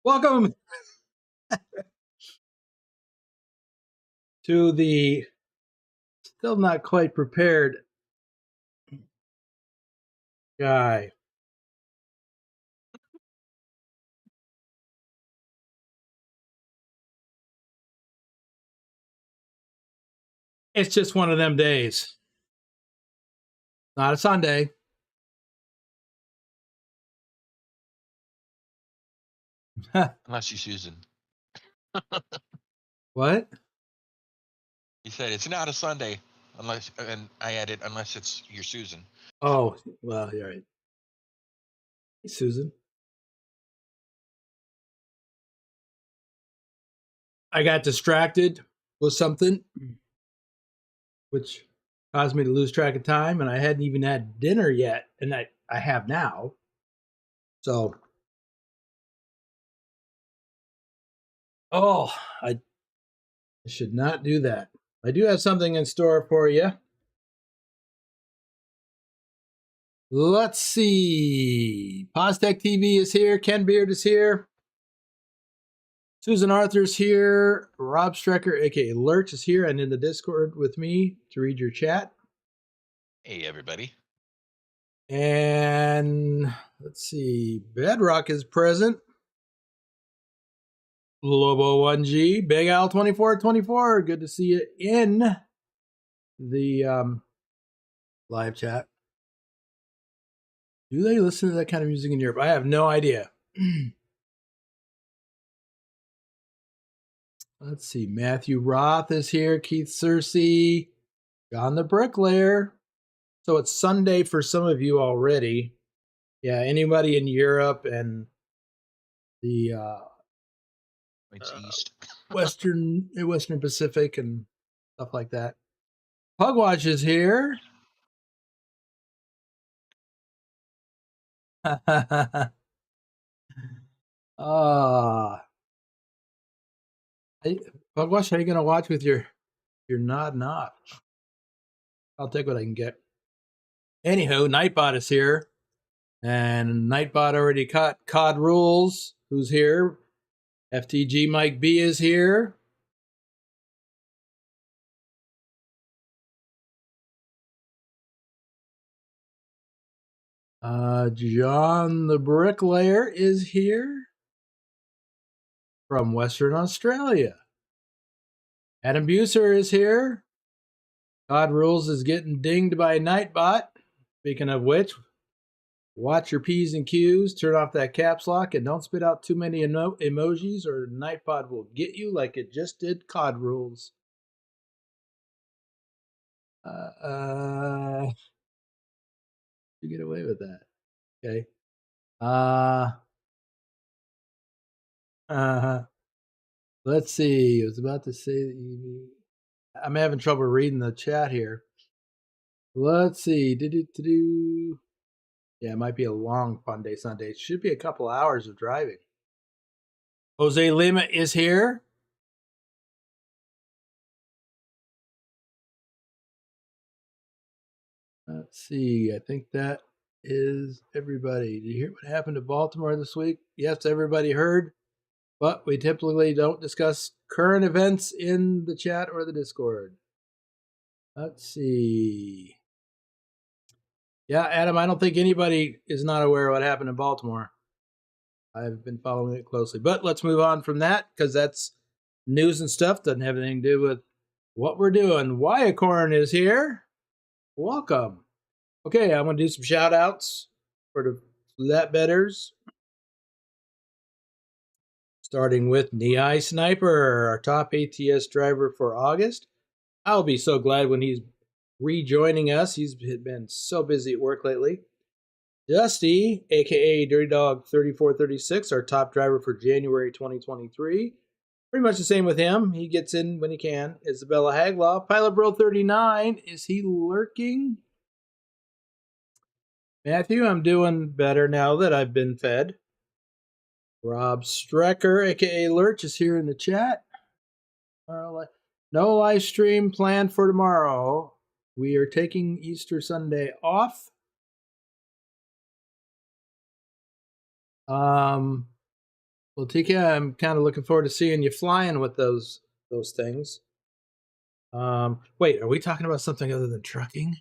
Welcome to the still not quite prepared guy. It's just one of them days. Not a Sunday. Unless you're Susan. What? You said it's not a Sunday unless, and I added unless it's your Susan. Oh, well, you're right. Hey, Susan. I got distracted with something, which caused me to lose track of time, and I hadn't even had dinner yet, and I have now. So, I should not do that. I do have something in store for you. Let's see. Postec TV is here. Ken Beard is here. Susan Arthur's here. Rob Strecker, aka Lurch, is here and in the Discord with me to read your chat. Hey, everybody. And let's see. Bedrock is present. Lobo 1G, Big Al 2424. Good to see you in the live chat. Do they listen to that kind of music in Europe? I have no idea. Let's see. Matthew Roth is here. Keith Searcy. John the Bricklayer. So it's Sunday for some of you already. Yeah, anybody in Europe and the East. Western Pacific and stuff like that. Pugwatch is here. Pugwatch, how are you gonna watch with your not? I'll take what I can get. Anywho, Nightbot is here. And Nightbot already caught COD Rules, who's here. FTG Mike B is here. John the Bricklayer is here from Western Australia. Adam Buser is here. COD Rules is getting dinged by Nightbot. Speaking of which, watch your P's and Q's, turn off that caps lock, and don't spit out too many emojis or Nightbot will get you like it just did COD Rules. You get away with that. Okay. Let's see. I was about to say that I'm having trouble reading the chat here. Let's see. Yeah, it might be a long fun day Sunday. It should be a couple hours of driving. Jose Lima is here. Let's see. I think that is everybody. Did you hear what happened to Baltimore this week? Yes, everybody heard. But we typically don't discuss current events in the chat or the Discord. Let's see. Yeah, Adam, I don't think anybody is not aware of what happened in Baltimore. I've been following it closely. But let's move on from that because that's news and stuff. Doesn't have anything to do with what we're doing. Wyacorn is here. Welcome. Okay, I'm going to do some shout outs for the That Betters. Starting with Nei Sniper, our top ATS driver for August. I'll be so glad when he's rejoining us. He's been so busy at work lately. Dusty, aka Dirty Dog 3436, our top driver for January 2023. Pretty much the same with him. He gets in when he can. Isabella Haglaw, Pilot Bro 39. Is he lurking? Matthew, I'm doing better now that I've been fed. Rob Strecker, aka Lurch, is here in the chat. No live stream planned for tomorrow. We are taking Easter Sunday off. Well, TK, I'm kind of looking forward to seeing you flying with those things. Wait, are we talking about something other than trucking?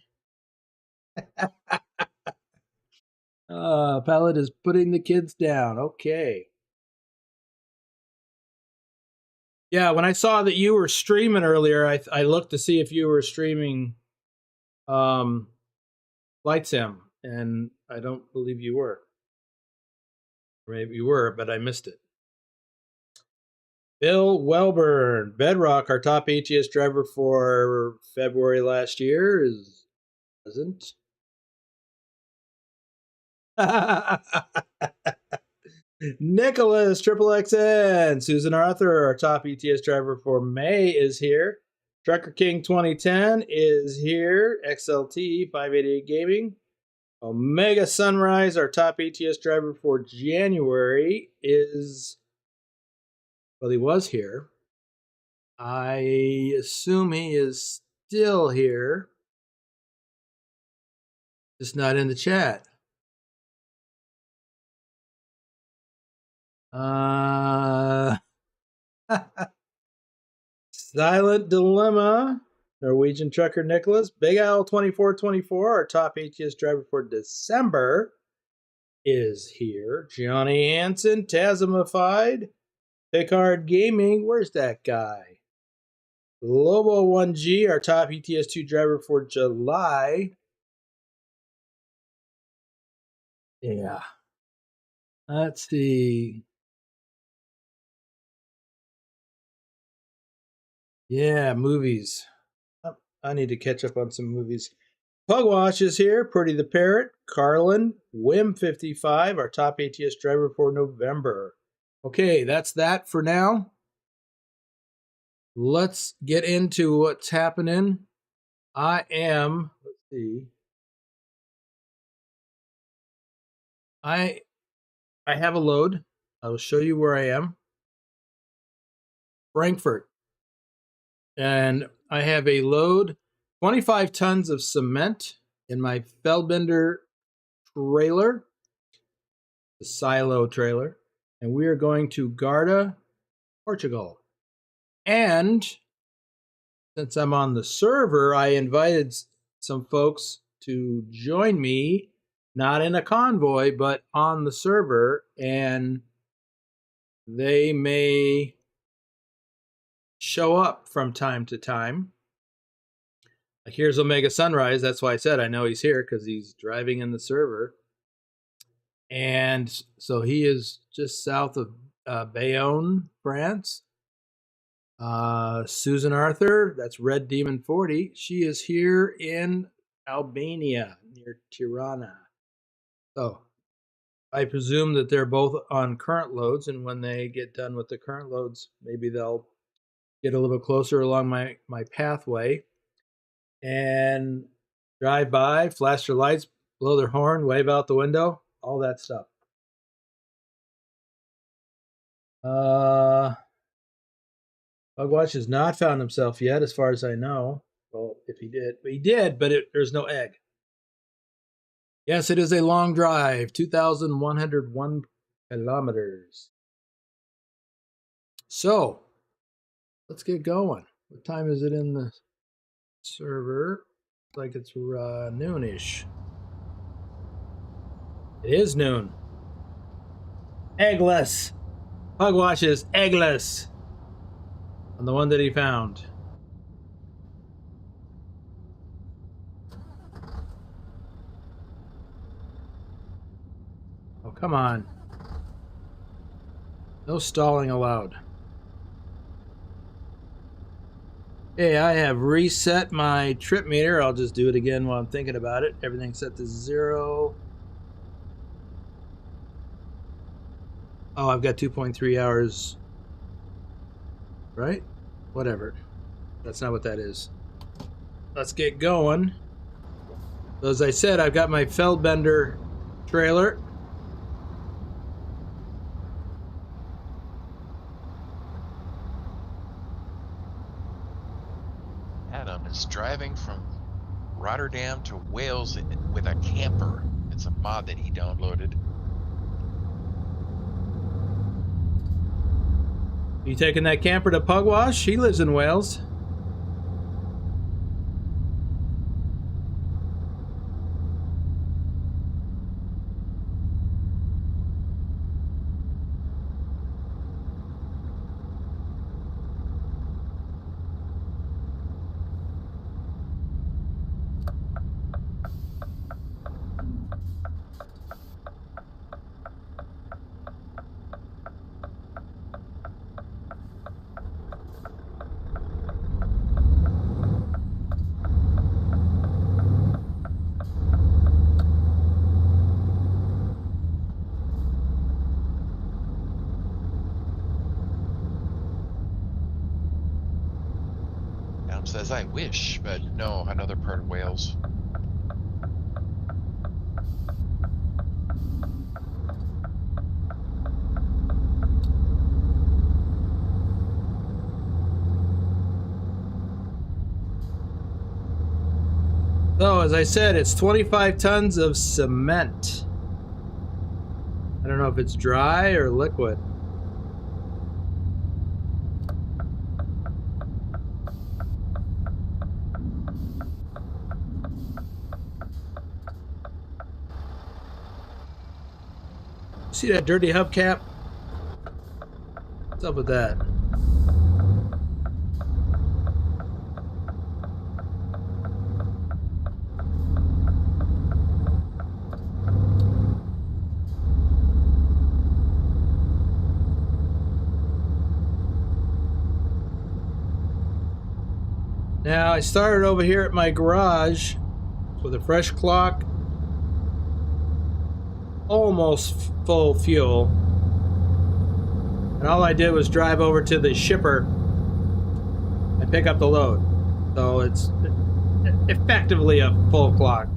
Pallet is putting the kids down. Okay. Yeah, when I saw that you were streaming earlier, I looked to see if you were streaming Flight Sim, and I don't believe you were. Maybe you were, but I missed it. Bill Welburn, Bedrock, our top ATS driver for February last year, is present. Nicholas, Triple XN, Susan Arthur, our top ETS driver for May, is here. Trucker King 2010 is here. XLT 588 Gaming. Omega Sunrise, our top ATS driver for January, is, well, he was here. I assume he is still here. Just not in the chat. Silent Dilemma, Norwegian trucker Nicholas, Big Owl 2424, our top ATS driver for December, is here. Johnny Hansen, Tasmified, Picard Gaming, where's that guy? Lobo 1G, our top ETS2 driver for July. Yeah. Let's see. Yeah, movies. I need to catch up on some movies. Pugwash is here. Pretty the Parrot. Carlin. Wim55, our top ATS driver for November. Okay, that's that for now. Let's get into what's happening. Let's see. I have a load. I will show you where I am. Frankfurt. And I have a load, 25 tons of cement in my Feldbinder trailer, the silo trailer, and we are going to Guarda, Portugal. And since I'm on the server, I invited some folks to join me, not in a convoy, but on the server, and they may show up from time to time. Like here's Omega Sunrise. That's why I said I know he's here, because he's driving in the server. And so he is just south of Bayonne, France. Susan Arthur, that's Red Demon 40. She is here in Albania, near Tirana. So I presume that they're both on current loads, and when they get done with the current loads, maybe they'll get a little closer along my pathway and drive by, flash their lights, blow their horn, wave out the window, all that stuff. Bugwatch has not found himself yet, as far as I know. Well, if he did. But he did, but there's no egg. Yes, it is a long drive, 2,101 kilometers. So, let's get going. What time is it in the server? Looks like it's noonish. It is noon. Eggless. Pugwash is eggless. On the one that he found. Oh, come on. No stalling allowed. Okay, I have reset my trip meter. I'll just do it again while I'm thinking about it. Everything's set to 0. Oh, I've got 2.3 hours. Right? Whatever. That's not what that is. Let's get going. So as I said, I've got my Feldbinder trailer. Adam is driving from Rotterdam to Wales with a camper. It's a mod that he downloaded. You taking that camper to Pugwash? He lives in Wales. Adam says, I wish, but no, another part of Wales. So, as I said, it's 25 tons of cement. I don't know if it's dry or liquid. See that dirty hubcap? What's up with that? Now, I started over here at my garage with a fresh clock, almost full fuel, and all I did was drive over to the shipper and pick up the load. So it's effectively a full clock.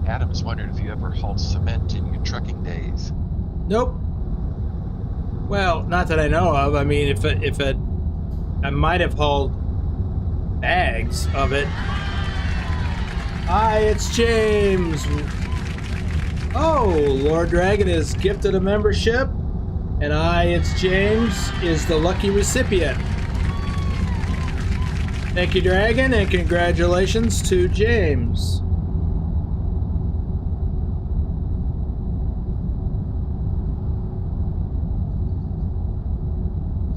Adam's wondered if you ever hauled cement in your trucking days. Nope. Well, not that I know of. I mean, if it, I might have hauled bags of it. Hi, it's James. Oh, Lord Dragon is gifted a membership, and it's James is the lucky recipient. Thank you, Dragon, and congratulations to James.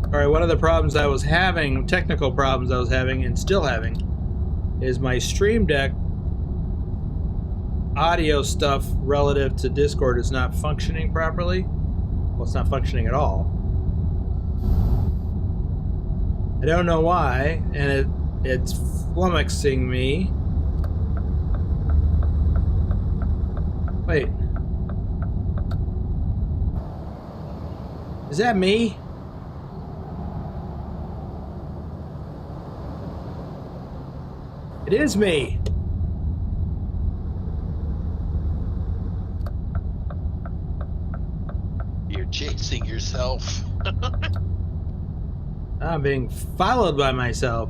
All right, one of the problems I was having, technical problems I was having and still having, is my Stream Deck audio stuff relative to Discord is not functioning properly. Well, it's not functioning at all. I don't know why, and it's flummoxing me. Wait. Is that me? It is me. You're chasing yourself. I'm being followed by myself.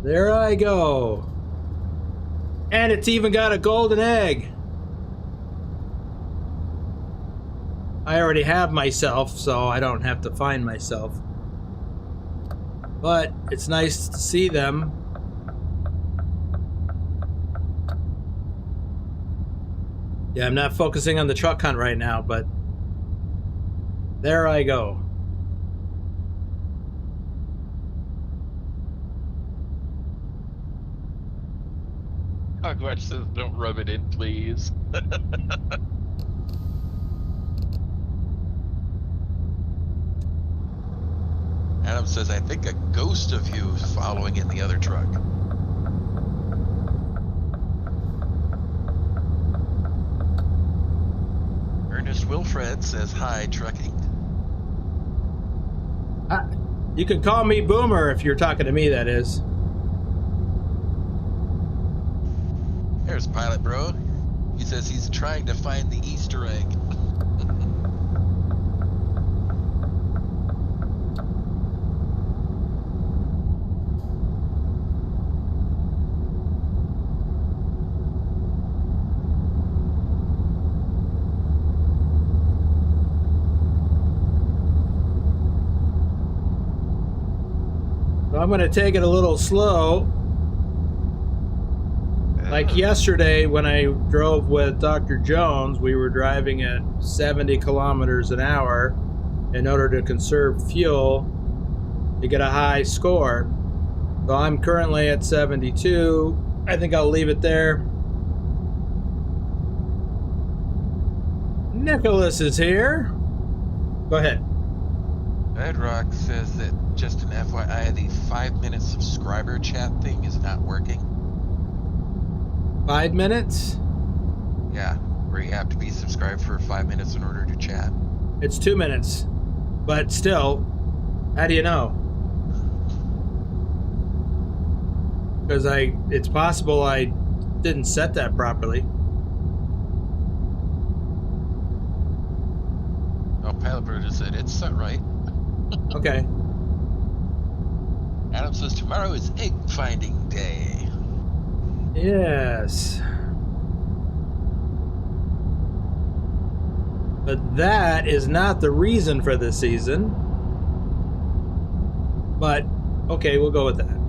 There I go. And it's even got a golden egg. I already have myself, so I don't have to find myself. But it's nice to see them. Yeah, I'm not focusing on the truck hunt right now, but there I go. Cogwatch says, don't rub it in, please. Adam says, I think a ghost of you is following in the other truck. Ernest Wilfred says, hi, Trucky. You can call me Boomer if you're talking to me, that is. There's Pilot Bro. He says he's trying to find the Easter egg. I'm going to take it a little slow. Like yesterday when I drove with Dr. Jones, we were driving at 70 kilometers an hour in order to conserve fuel to get a high score. So I'm currently at 72. I think I'll leave it there. Nicholas is here. Go ahead. Bedrock says that, just an FYI, the 5-minute subscriber chat thing is not working. 5 minutes? Yeah. Where you have to be subscribed for 5 minutes in order to chat. It's 2 minutes. But still, how do you know? Because it's possible I didn't set that properly. Oh, Pilot Bird just said it's set right. Okay. Adam says tomorrow is egg finding day. Yes. But that is not the reason for this season. But, okay, we'll go with that.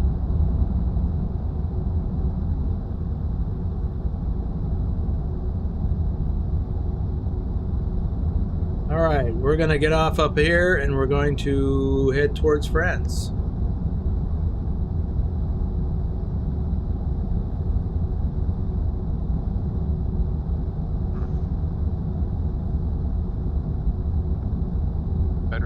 All right, we're going to get off up here and we're going to head towards France.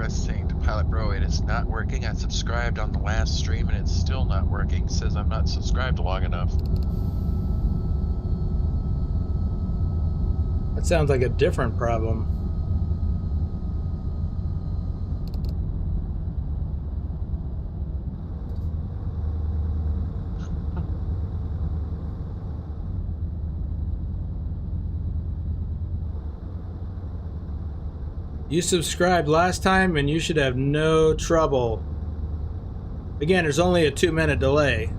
Saying to Pilot Bro, it is not working. I subscribed on the last stream and it's still not working. Says I'm not subscribed long enough. That sounds like a different problem. You subscribed last time and you should have no trouble. Again, there's only a 2-minute delay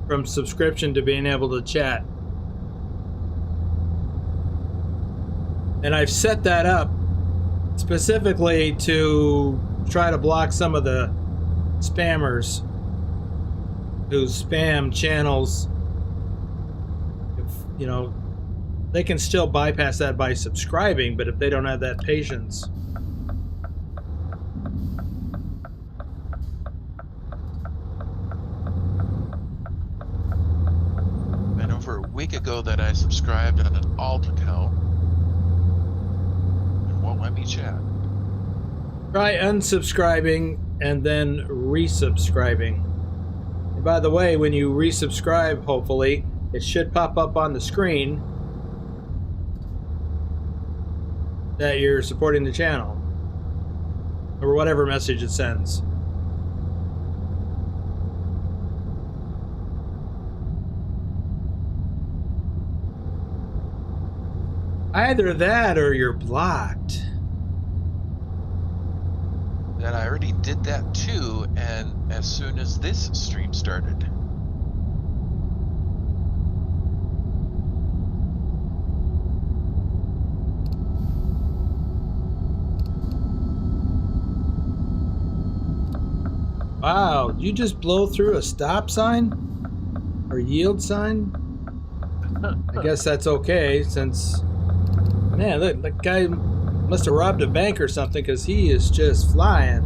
from subscription to being able to chat. And I've set that up specifically to try to block some of the spammers who spam channels. If, you know, they can still bypass that by subscribing, but if they don't have that patience. And over a week ago that I subscribed on an alt account. It won't let me chat. Try unsubscribing and then resubscribing. And by the way, when you resubscribe, hopefully, it should pop up on the screen that you're supporting the channel, or whatever message it sends. Either that or you're blocked. And I already did that too, and as soon as this stream started. Wow, did you just blow through a stop sign? Or yield sign? I guess that's okay, since... Man, look, that guy must have robbed a bank or something, because he is just flying.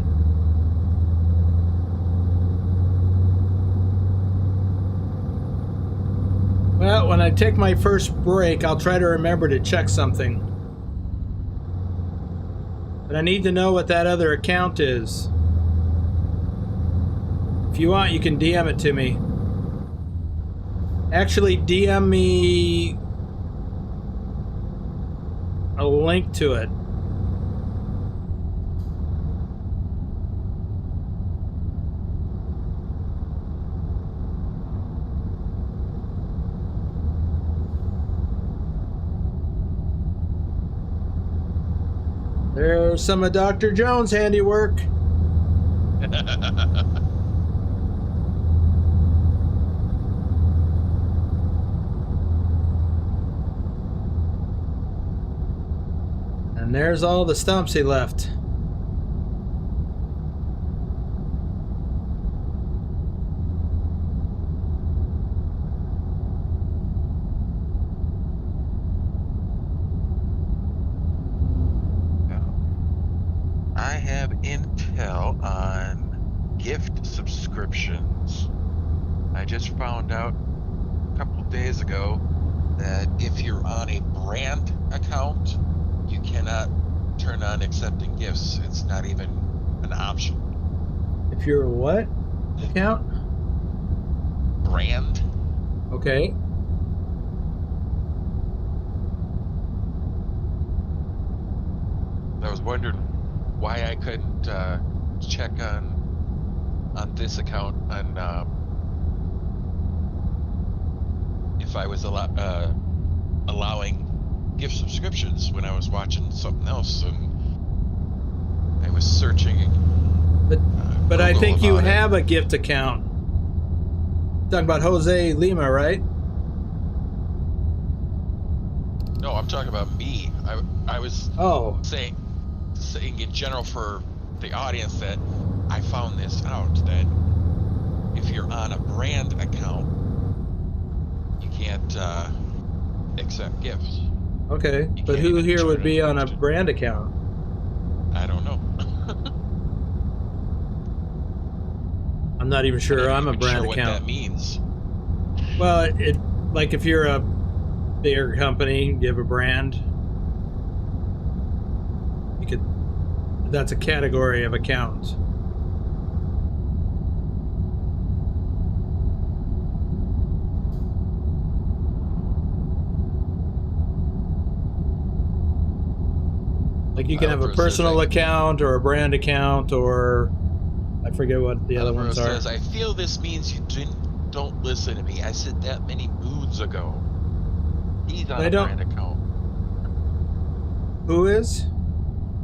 Well, when I take my first break, I'll try to remember to check something. But I need to know what that other account is. If you want, you can DM it to me. Actually, DM me a link to it. There's some of Dr. Jones' handiwork. And there's all the stumps he left. I have intel on gift subscriptions. I just found out a couple of days ago that if you're on a brand account, you cannot turn on accepting gifts. It's not even an option. If you're a what account? Brand. Okay. wondered why I couldn't check on this account on if I was allowing gift subscriptions when I was watching something else, and I was searching. But I Google think you about it. have a gift account. Talking about Jose Lima, right? No, I'm talking about me. I was saying in general for the audience that I found this out, that if you're on a brand account, you can't accept gifts. Okay, You but can't who even here turn would it be on a into- brand account? I don't know. I'm not even sure I'm a even brand sure what account. that means. Well, like if you're a bigger company, you have a brand. You could. That's a category of account. Like you can have a personal account or a brand account, or I forget what the other ones are. Says, I feel this means you don't listen to me. I said that many moons ago. He's on a brand account. Who is?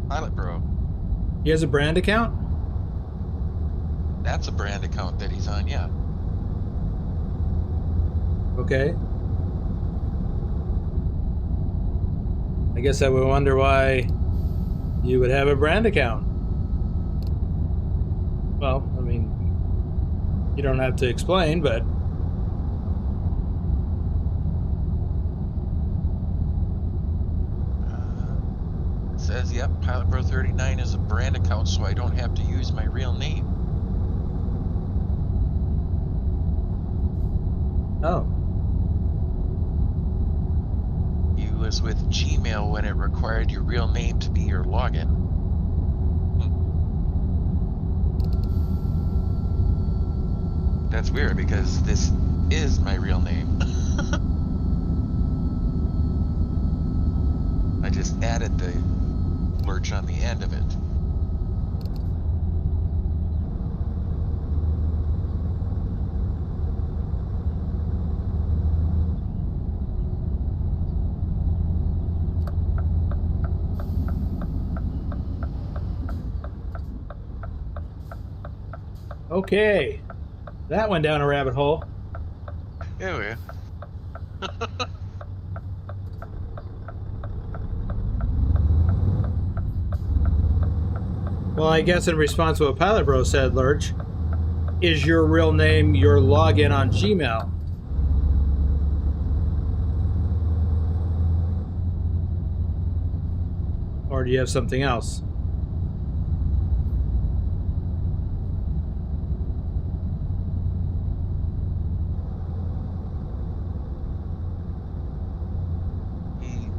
Pilot Bro. He has a brand account? That's a brand account that he's on, yeah. Okay. I guess I would wonder why you would have a brand account. Well, I mean, you don't have to explain, but it says, yep, Pilot Bro 39 is a brand account, so I don't have to use my real name. oh. He was with Gmail when it required your real name to be your login. That's weird because this is my real name. I just added the lurch on the end of it. Okay. That went down a rabbit hole. Anyway. Well, I guess in response to what Pilot Bro said, Lurch, is your real name your login on Gmail? Or do you have something else?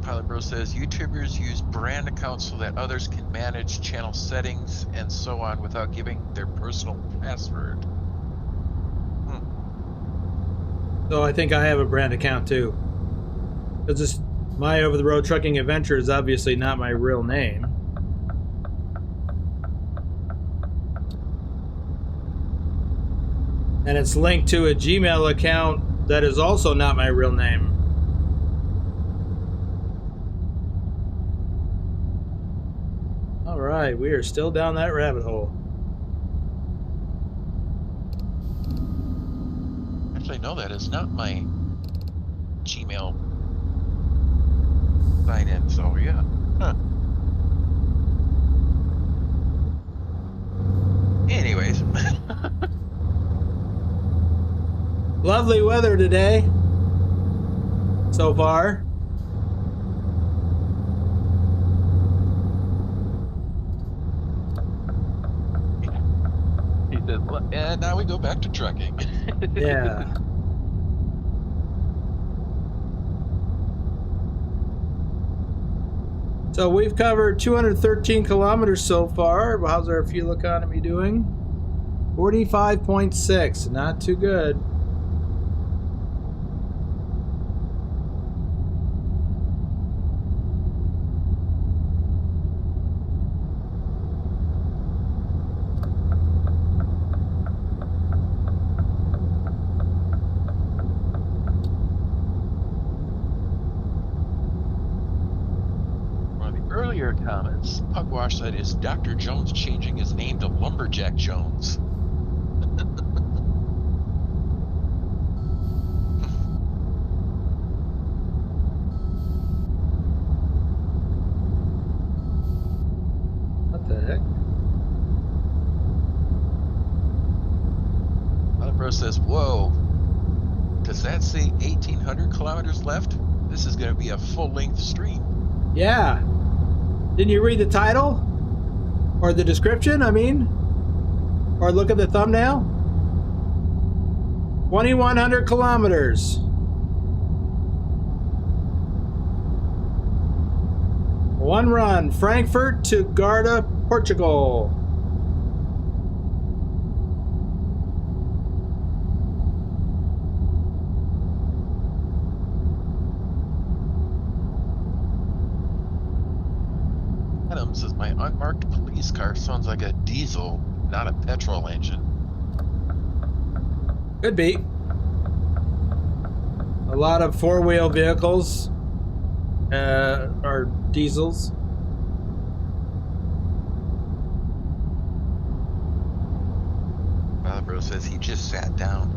Pilot Bro says YouTubers use brand accounts so that others can manage channel settings and so on without giving their personal password. So I think I have a brand account too. Because this my over the road trucking adventure is obviously not my real name. And it's linked to a Gmail account that is also not my real name. All right, we are still down that rabbit hole. Actually, no, that is not my Gmail sign in, so yeah. Huh. Anyways. Lovely weather today. So far. He said, and now we go back to trucking. Yeah. So we've covered 213 kilometers so far. How's our fuel economy doing? 45.6. Not too good. your comments. Pugwash said, is Dr. Jones changing his name to Lumberjack Jones? What the heck? Bro says, whoa, does that say 1,800 kilometers left? This is going to be a full-length stream. Yeah. Didn't you read the title? Or the description, I mean? Or look at the thumbnail? 2,100 kilometers. One run, Frankfurt to Guarda, Portugal. Adam says, my unmarked police car sounds like a diesel, not a petrol engine. Could be. A lot of four-wheel vehicles are diesels. Bro says he just sat down.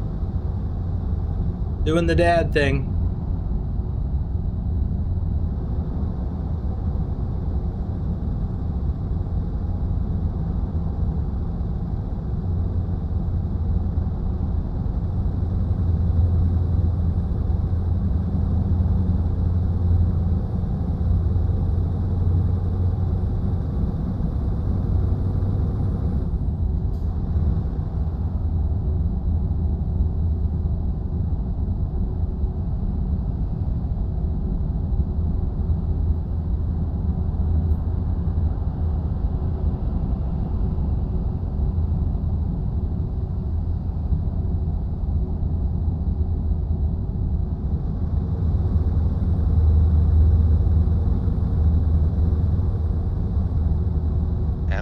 Doing the dad thing.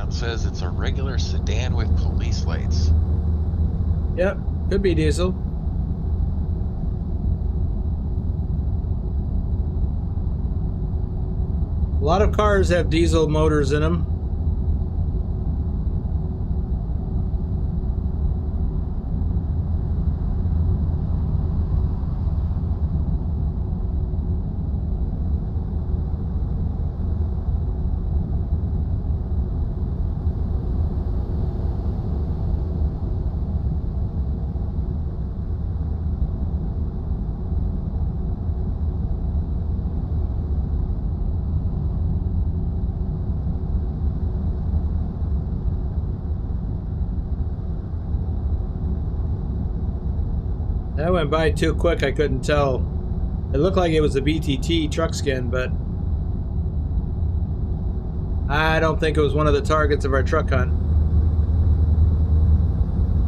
Says it's a regular sedan with police lights. Yep, could be diesel. A lot of cars have diesel motors in them. That went by too quick, I couldn't tell. It looked like it was a BTT truck skin, but I don't think it was one of the targets of our truck hunt.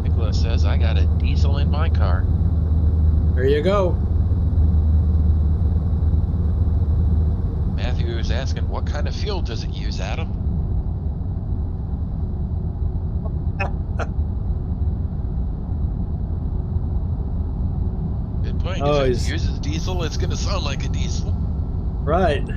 Nicholas says, I got a diesel in my car. There you go. Matthew is asking, what kind of fuel does it use, Adam? Good point. Oh, if it uses diesel, it's going to sound like a diesel. Right.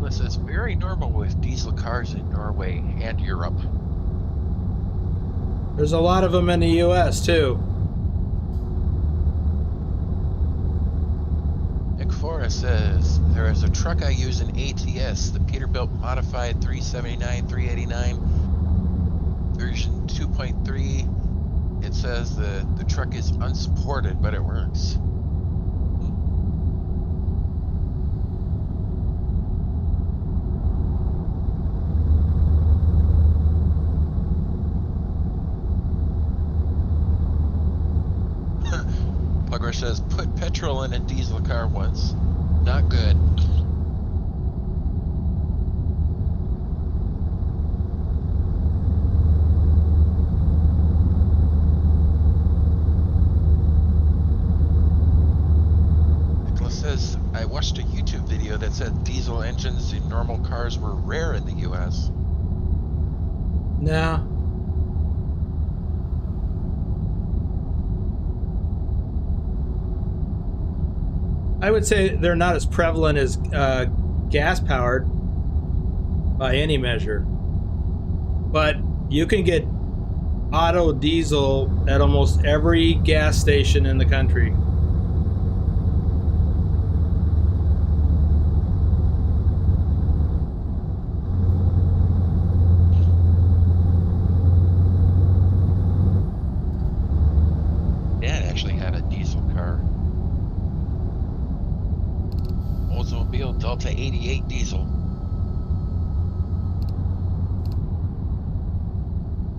It's very normal with diesel cars in Norway and Europe. There's a lot of them in the US too. Nick Forrest says, there is a truck I use in ATS, the Peterbilt Modified 379, 389, version 2.3. it says the truck is unsupported, but it works. Plugger says, put petrol in a diesel car once. Not good. Nicholas says, I watched a YouTube video that said diesel engines in normal cars were rare in the US. No. I would say they're not as prevalent as gas-powered by any measure. But you can get auto diesel at almost every gas station in the country. Dad actually had a diesel car. Oldsmobile Delta 88 diesel.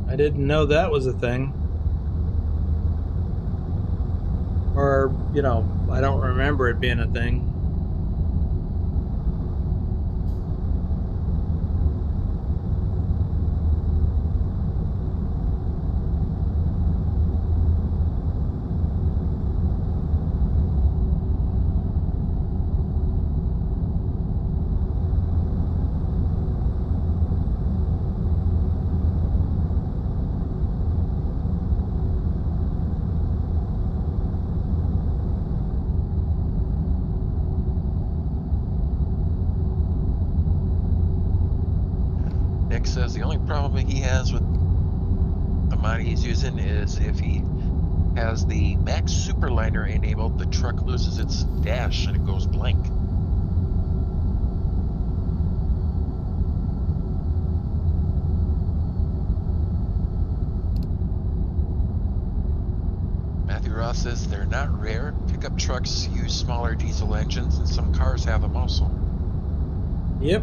I didn't know that was a thing. Or, you know, I don't remember it being a thing. Nick says the only problem he has with the mod he's using is if he has the Max Superliner enabled, the truck loses its dash and it goes blank. Matthew Ross says they're not rare. Pickup trucks use smaller diesel engines and some cars have them also. Yep.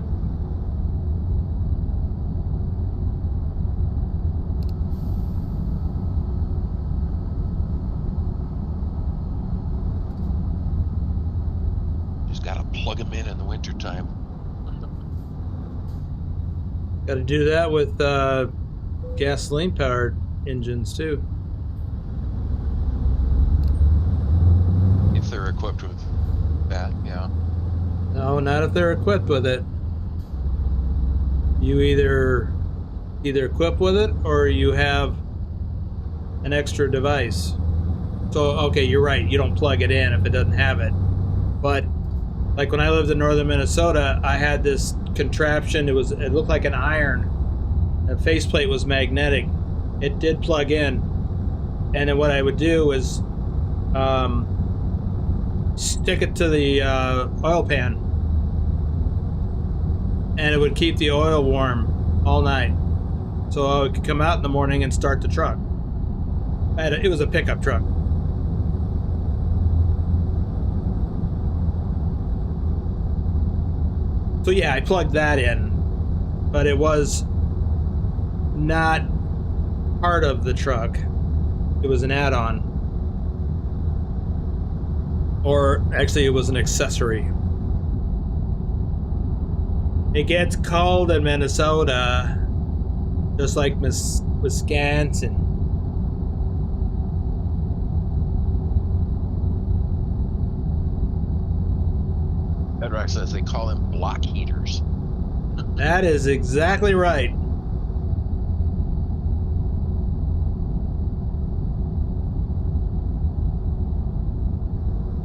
Gotta plug them in the wintertime. Got to do that with gasoline-powered engines too. If they're equipped with that, yeah. No, not if they're equipped with it. You either equip with it or you have an extra device. So, okay, you're right. You don't plug it in if it doesn't have it. But like when I lived in northern Minnesota, I had this contraption. It looked like an iron. The faceplate was magnetic. It did plug in, and then what I would do is stick it to the oil pan, and it would keep the oil warm all night. So I could come out in the morning and start the truck. It was a pickup truck. So yeah, I plugged that in, but it was not part of the truck. It was an add-on. Or actually, it was an accessory. It gets cold in Minnesota, just like Wisconsin. Bedrock says they call them block heaters. That is exactly right.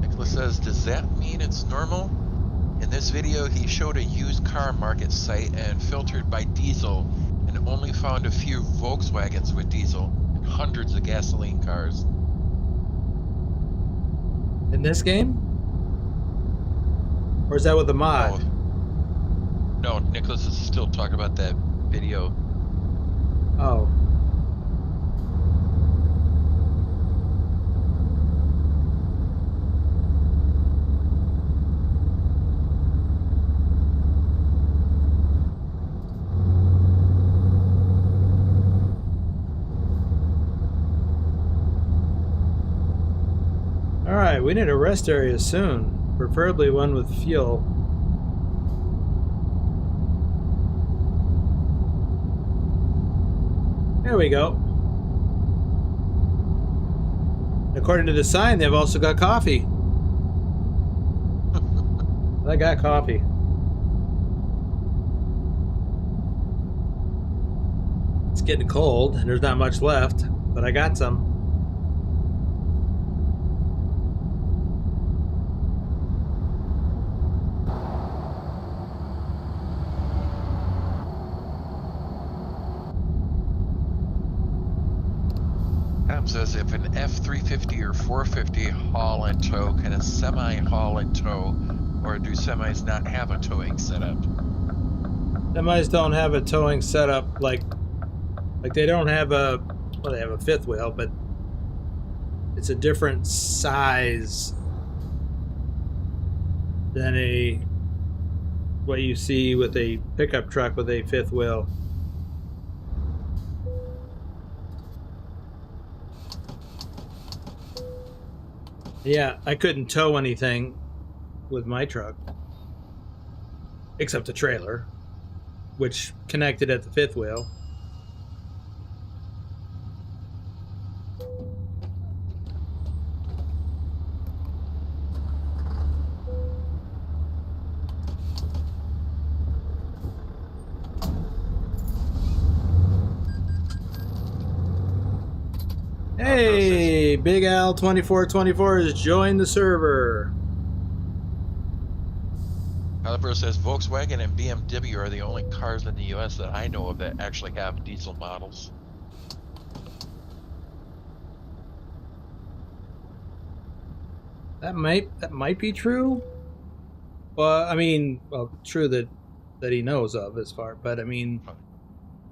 Nicholas says, does that mean it's normal? In this video, he showed a used car market site and filtered by diesel and only found a few Volkswagens with diesel and hundreds of gasoline cars. In this game? Or is that with the mod? No, Nicholas is still talking about that video. Oh. All right, we need a rest area soon, preferably one with fuel. There we go. According to the sign, they've also got coffee. I got coffee. It's getting cold, and there's not much left, but I got some. Adam says if an F350 or 450 haul and tow, can a semi haul and tow, or do semis not have a towing setup? Semis don't have a towing setup like they don't have a, well, they have a fifth wheel, but it's a different size than what you see with a pickup truck with a fifth wheel. Yeah, I couldn't tow anything with my truck except a trailer, which connected at the fifth wheel. Hey, Big Al 2424 has joined the server. Caliber says Volkswagen and BMW are the only cars in the US that I know of that actually have diesel models. That might be true. Well, I mean, well, true that he knows of as far, but I mean,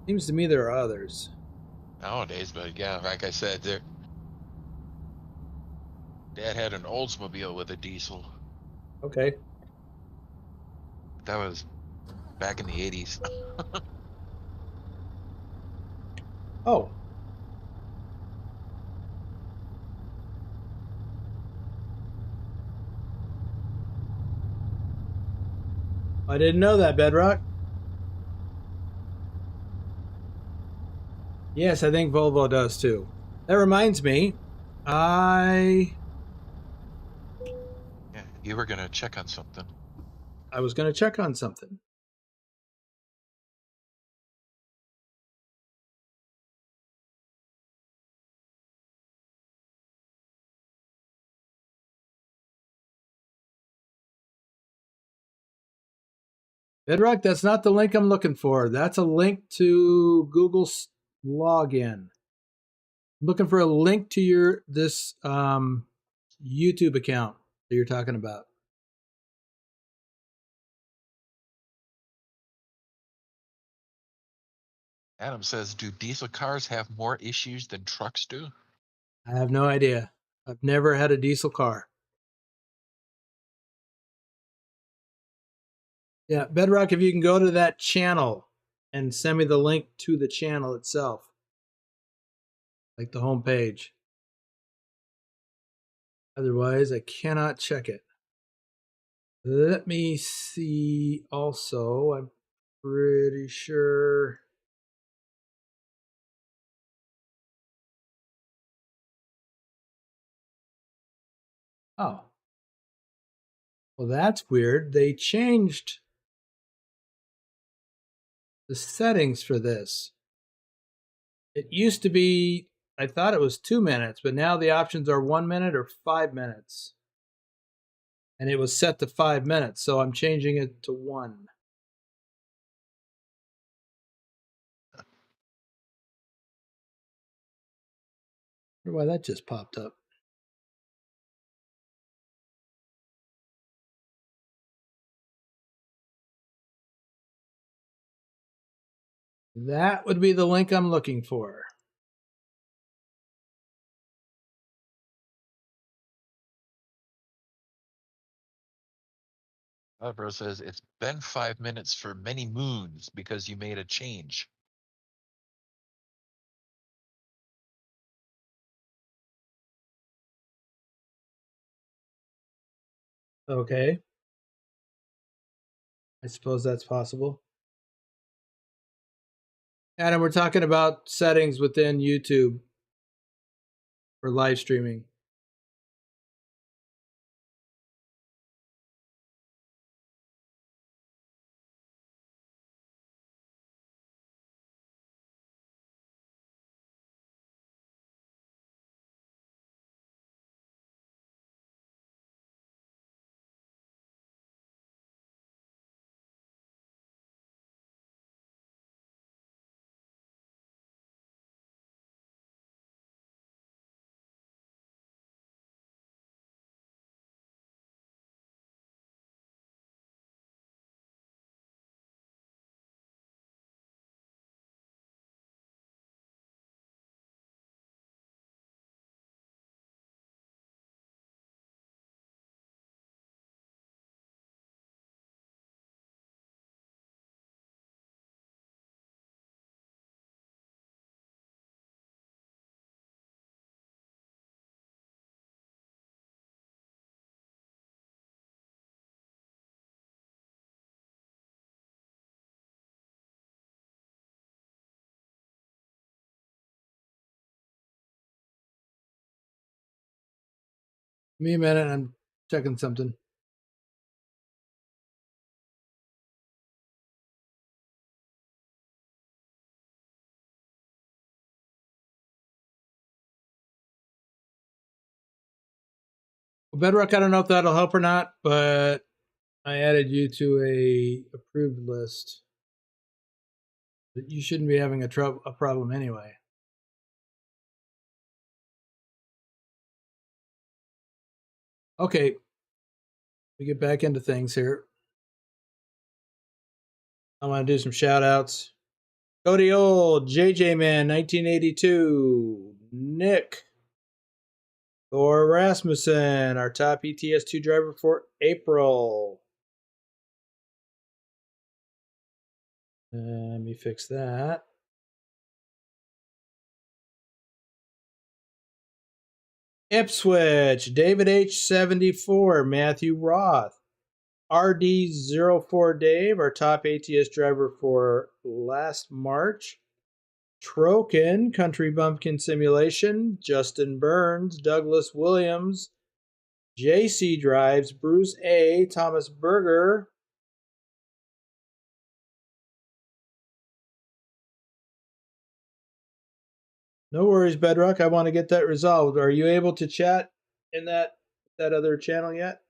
seems to me there are others. Nowadays, but yeah, like I said, Dad had an Oldsmobile with a diesel. Okay. That was back in the 80s. Oh, I didn't know that, Bedrock. Yes, I think Volvo does too. That reminds me, I Yeah, you were gonna check on something. I was going to check on something. Bedrock, that's not the link I'm looking for. That's a link to Google's login. I'm looking for a link to this YouTube account that you're talking about. Adam says, do diesel cars have more issues than trucks do? I have no idea. I've never had a diesel car. Yeah, Bedrock, if you can go to that channel and send me the link to the channel itself, like the home page. Otherwise, I cannot check it. Let me see also. I'm pretty sure. Oh, well, that's weird. They changed the settings for this. It used to be, I thought it was 2 minutes, but now the options are 1 minute or 5 minutes. And it was set to 5 minutes, so I'm changing it to one. I wonder why that just popped up. That would be the link I'm looking for. Caliber says, it's been 5 minutes for many moons because you made a change. Okay. I suppose that's possible. Adam, we're talking about settings within YouTube for live streaming. Give me a minute. I'm checking something. Well, Bedrock, I don't know if that'll help or not, but I added you to a approved list. But you shouldn't be having a problem anyway. Okay. We get back into things here. I want to do some shout outs. Cody Old, JJ Man, 1982, Nick, Thor Rasmussen, our top ETS2 driver for April. Let me fix that. Ipswich, David H74, Matthew Roth, RD04 Dave, our top ATS driver for last March. Troken, Country Bumpkin Simulation, Justin Burns, Douglas Williams, JC Drives, Bruce A, Thomas Berger. No worries, Bedrock. I want to get that resolved. Are you able to chat in that other channel yet?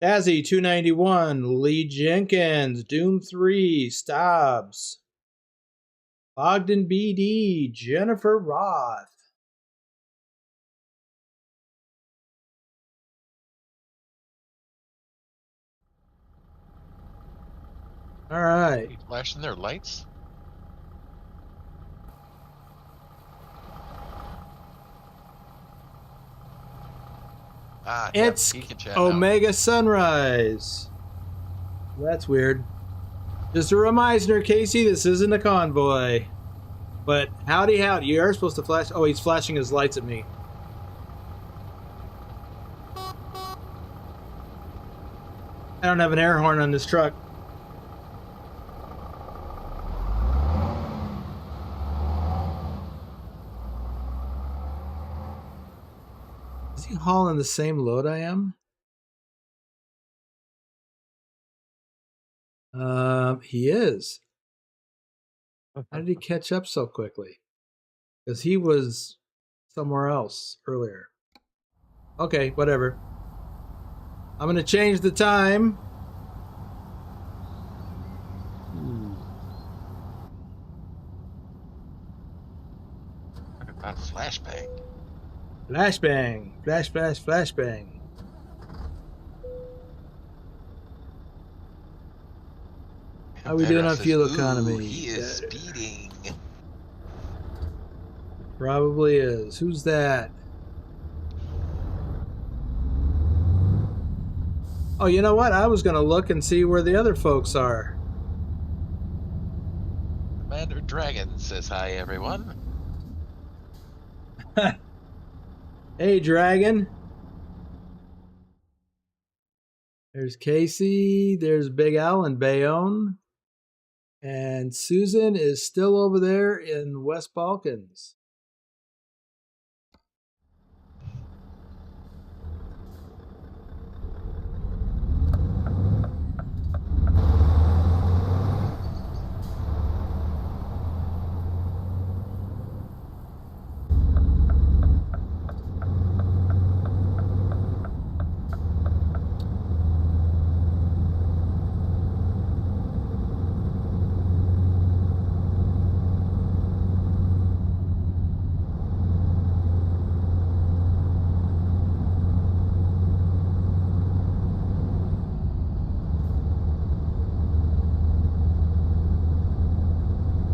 Azzy 291, Lee Jenkins, Doom 3, Stobbs, Ogden BD, Jennifer Roth. All right. Are you flashing their lights? It's Omega now. Sunrise. That's weird. Just a reminder, Casey, this isn't a convoy. But howdy, howdy. You are supposed to flash. Oh, he's flashing his lights at me. I don't have an air horn on this truck. Is he hauling the same load I am? He is. How did he catch up so quickly? Because he was somewhere else earlier. Okay, whatever. I'm going to change the time. Flashbang. Flashbang. Flash, flash, flashbang. How are we doing on fuel economy? He is speeding. Probably is. Who's that? Oh, you know what? I was going to look and see where the other folks are. Commander Dragon says hi, everyone. Hey, Dragon. There's Casey. There's Big Al in Bayonne. And Susan is still over there in West Balkans.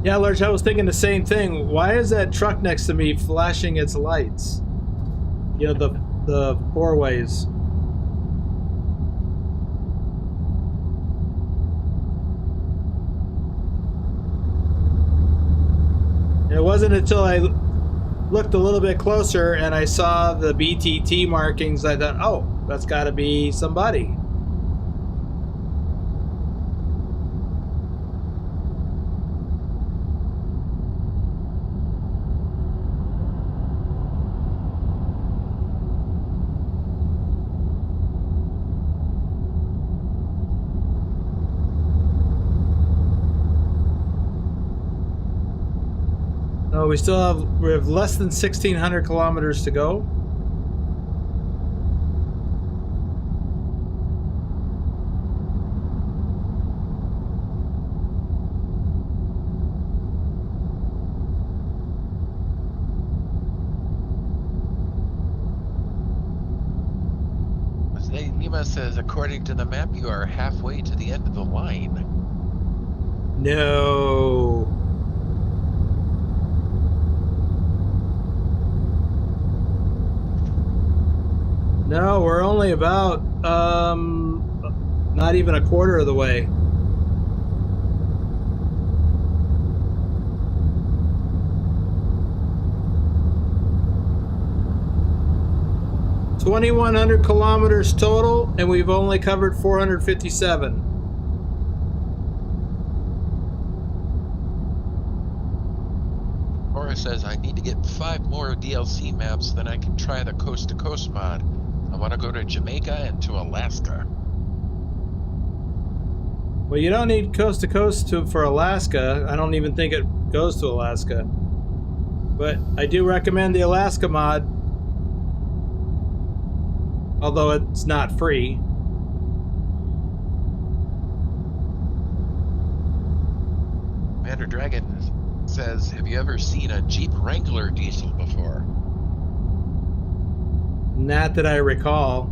Yeah, Lurch, I was thinking the same thing. Why is that truck next to me flashing its lights? You know, the four ways. It wasn't until I looked a little bit closer and I saw the BTT markings, I thought, oh, that's got to be somebody. Oh, we have less than 1,600 kilometers to go. Nima says, according to the map, you are halfway to the end of the line. No. No, we're only about not even a quarter of the way. $2,100 kilometers total, and we've only covered 457. Cora says, I need to get 5 more DLC maps, then I can try the Coast to Coast mod. I want to go to Jamaica and to Alaska. Well, you don't need coast to coast for Alaska. I don't even think it goes to Alaska. But I do recommend the Alaska mod. Although it's not free. Commander Dragon says, have you ever seen a Jeep Wrangler diesel before? Not that I recall.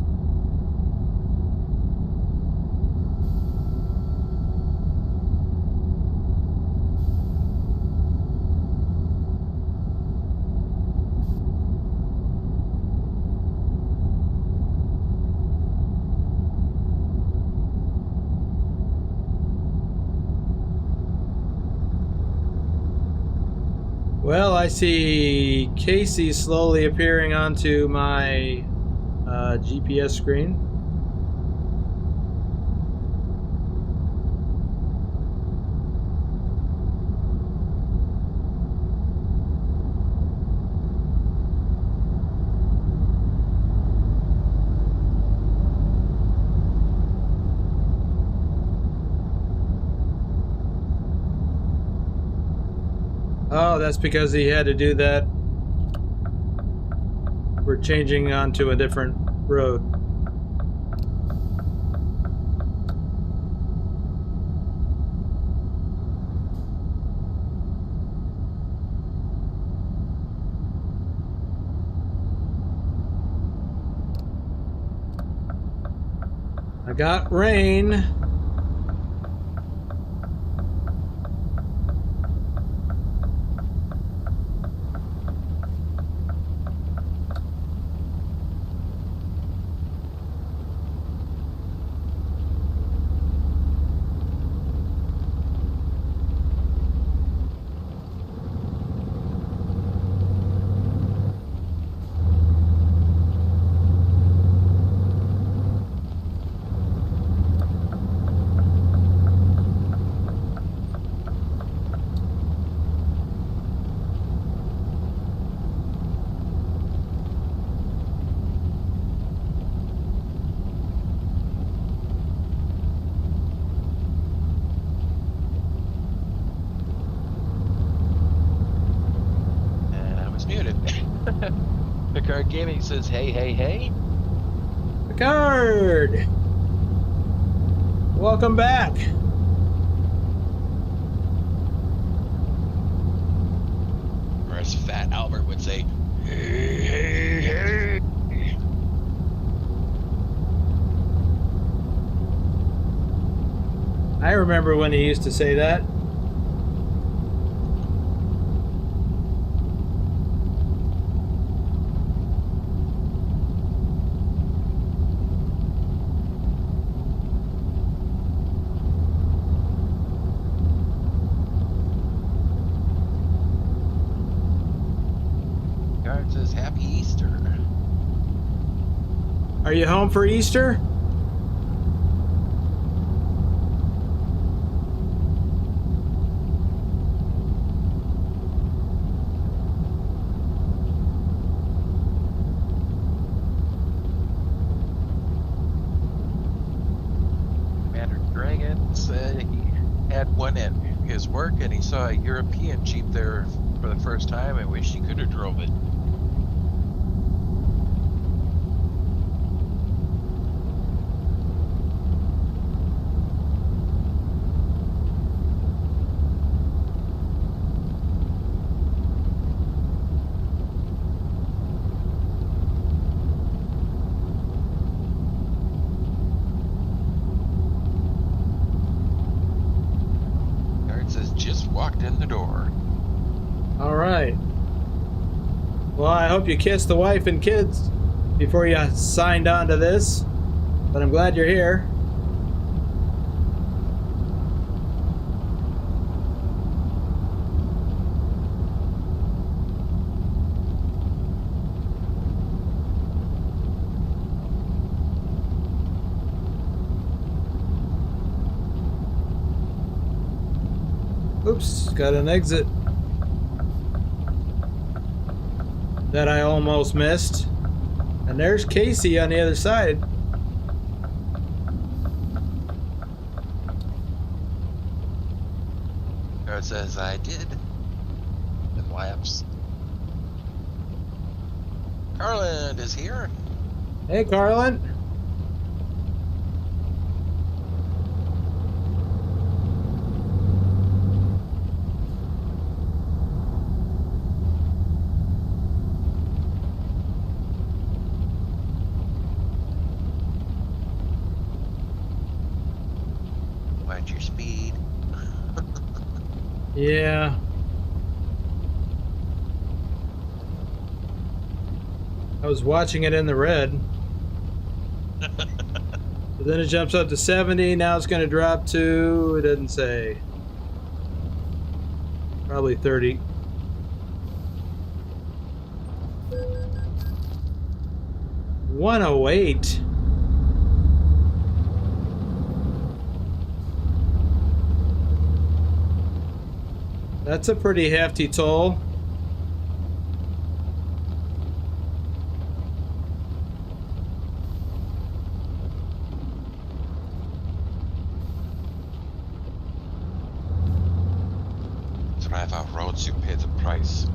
Well, I see Casey slowly appearing onto my GPS screen. Oh, that's because he had to do that. We're changing onto a different road. I got rain. Picard Gaming says, hey, hey, hey. Picard! Welcome back. Or as Fat Albert would say, hey, hey, hey. I remember when he used to say that. Guard says, happy Easter. Are you home for Easter? Commander Dragon said he had one at his work and he saw a European Jeep there for the first time and wished he could have drove it. Guard says, just walked in the door. All right. Well, I hope you kissed the wife and kids before you signed on to this, but I'm glad you're here. Oops, got an exit that I almost missed. And there's Casey on the other side. Guard says, I did. And laughs. Carlin is here. Hey, Carlin. Watch your speed. Yeah. I was watching it in the red. But then it jumps up to 70. Now it's going to drop to, it doesn't say. Probably 30. $108. That's a pretty hefty toll. Drive out roads, you pay the price.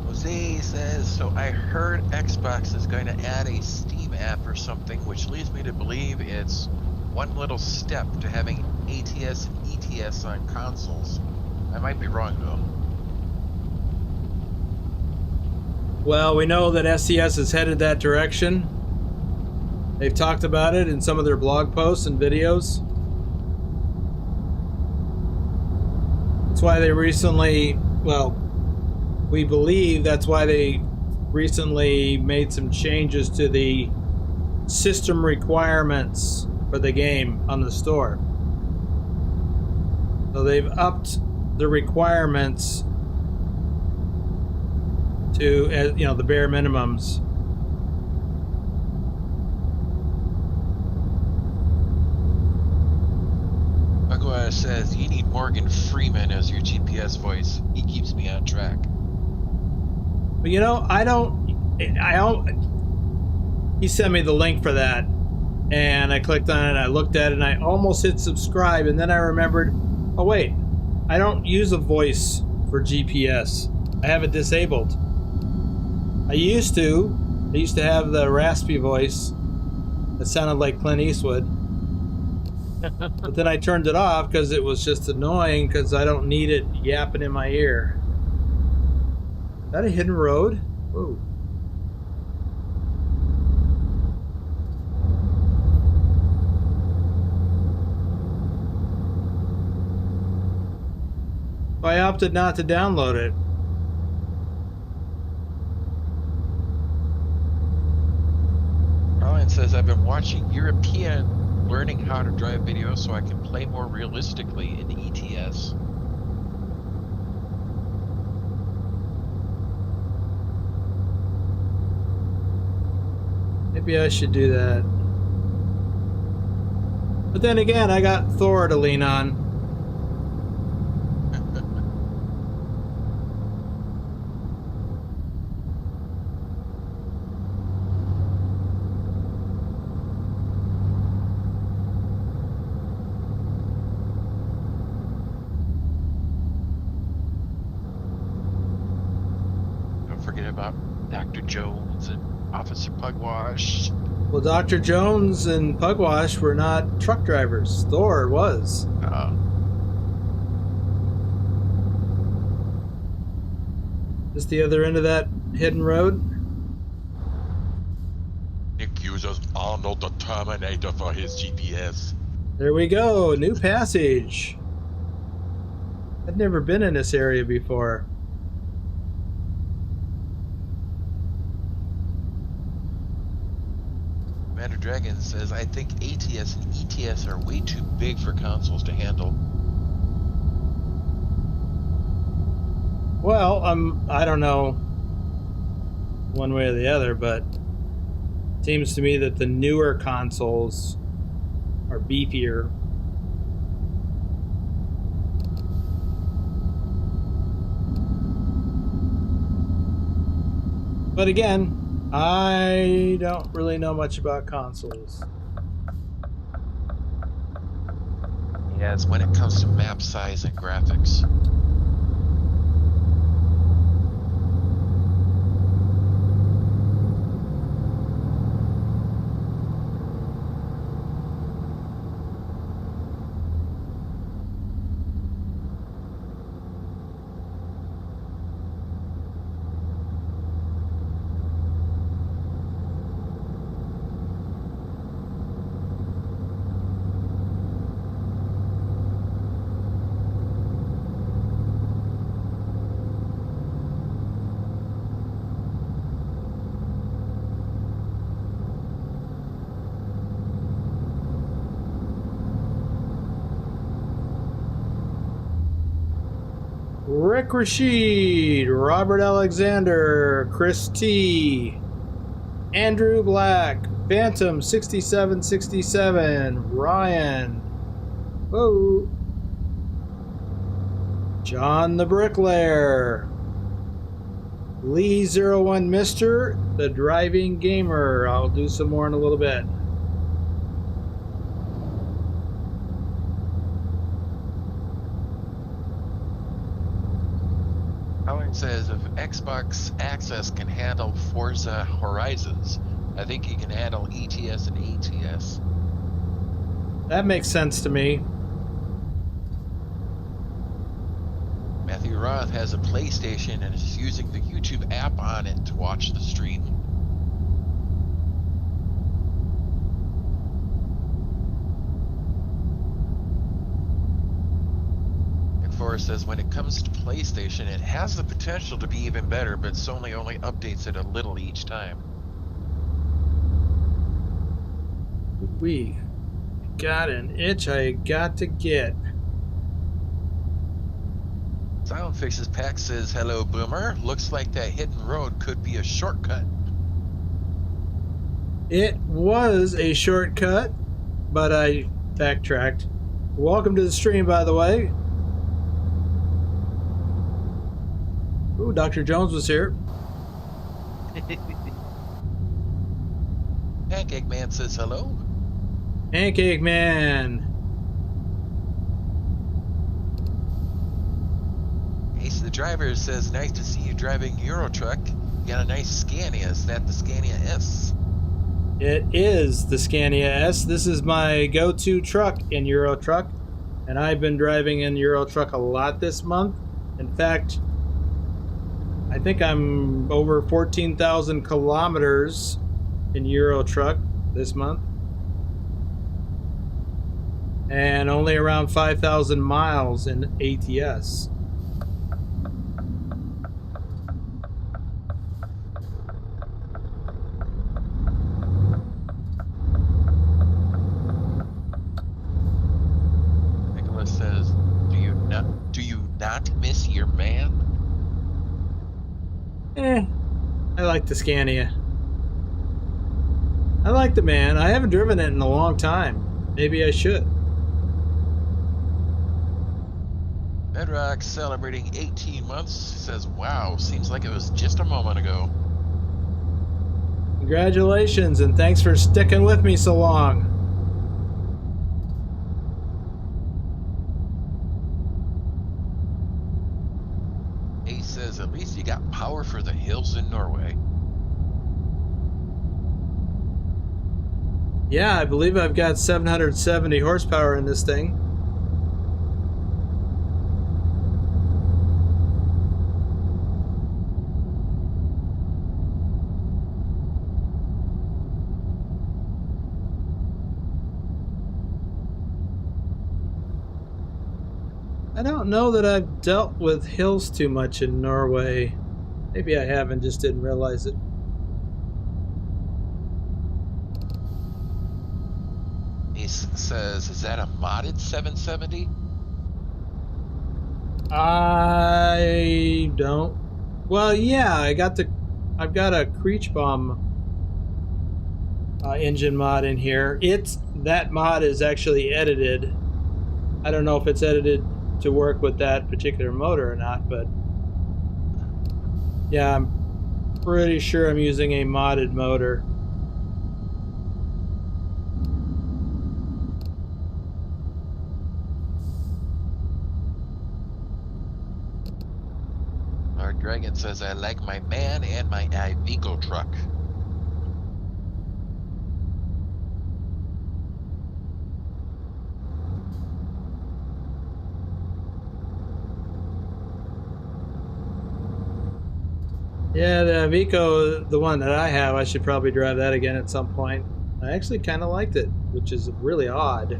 Jose says, so I heard Xbox is going to add a Steam app or something, which leads me to believe it's one little step to having ATS and ETS on consoles. I might be wrong though. Well, we know that SCS is headed that direction. They've talked about it in some of their blog posts and videos. That's why they recently, well, we believe that's why they recently made some changes to the system requirements for the game on the store. So they've upped the requirements to, you know, the bare minimums. Guarda says, you need Morgan Freeman as your GPS voice. He keeps me on track. But you know, I don't, he sent me the link for that, And I clicked on it, I looked at it, and I almost hit subscribe, and then I remembered, oh wait, I don't use a voice for GPS. I have it disabled. I used to have the raspy voice that sounded like Clint Eastwood. But then I turned it off because it was just annoying because I don't need it yapping in my ear. Is that a hidden road? Whoa. I opted not to download it. Brian says, I've been watching European learning how to drive videos so I can play more realistically in ETS. Maybe I should do that. But then again, I got Thor to lean on. Officer Pugwash. Well, Dr. Jones and Pugwash were not truck drivers. Thor was. Just the other end of that hidden road. Nick uses Arnold the Terminator for his GPS. There we go. New passage. I'd never been in this area before. Commander Dragon says, I think ATS and ETS are way too big for consoles to handle. Well, I don't know one way or the other, but it seems to me that the newer consoles are beefier. But again, I don't really know much about consoles. Yes, when it comes to map size and graphics. Rick Rashid, Robert Alexander, Chris T, Andrew Black, Phantom 6767, Ryan, whoa, John the Bricklayer, Lee01 Mister, the Driving Gamer. I'll do some more in a little bit. Says if Xbox Access can handle Forza Horizons, I think he can handle ETS and ATS. That makes sense to me. Matthew Roth has a PlayStation and is using the YouTube app on it to watch the stream. Forrest says when it comes to PlayStation, it has the potential to be even better, but Sony only updates it a little each time. We got an itch I got to get. Silent Fixes Pack says, hello, Boomer. Looks like that hidden road could be a shortcut. It was a shortcut, but I backtracked. Welcome to the stream, by the way. Ooh, Dr. Jones was here. Pancake Man says hello. Pancake Man. Ace the driver says, nice to see you driving Eurotruck. You got a nice Scania. Is that the Scania S? It is the Scania S. This is my go-to truck in Eurotruck, and I've been driving in Eurotruck a lot this month. In fact, I think I'm over 14,000 kilometers in Eurotruck this month, and only around 5,000 miles in ATS. Nicholas says, do you not miss your man? I like the Scania. I like the man. I haven't driven it in a long time. Maybe I should. Bedrock celebrating 18 months says, wow, seems like it was just a moment ago. Congratulations, and thanks for sticking with me so long. Ace says, at least you got power for the hills in Norway. Yeah, I believe I've got 770 horsepower in this thing. I don't know that I've dealt with hills too much in Norway. Maybe I have and just didn't realize it. Ace says, is that a modded 770? I don't. Well, yeah, I've got a Kriechbaum engine mod in here. That mod is actually edited. I don't know if it's edited to work with that particular motor or not, but yeah, I'm pretty sure I'm using a modded motor. Our Dragon says, I like my man and my Iveco truck. Yeah, the Iveco, the one that I have, I should probably drive that again at some point. I actually kind of liked it, which is really odd.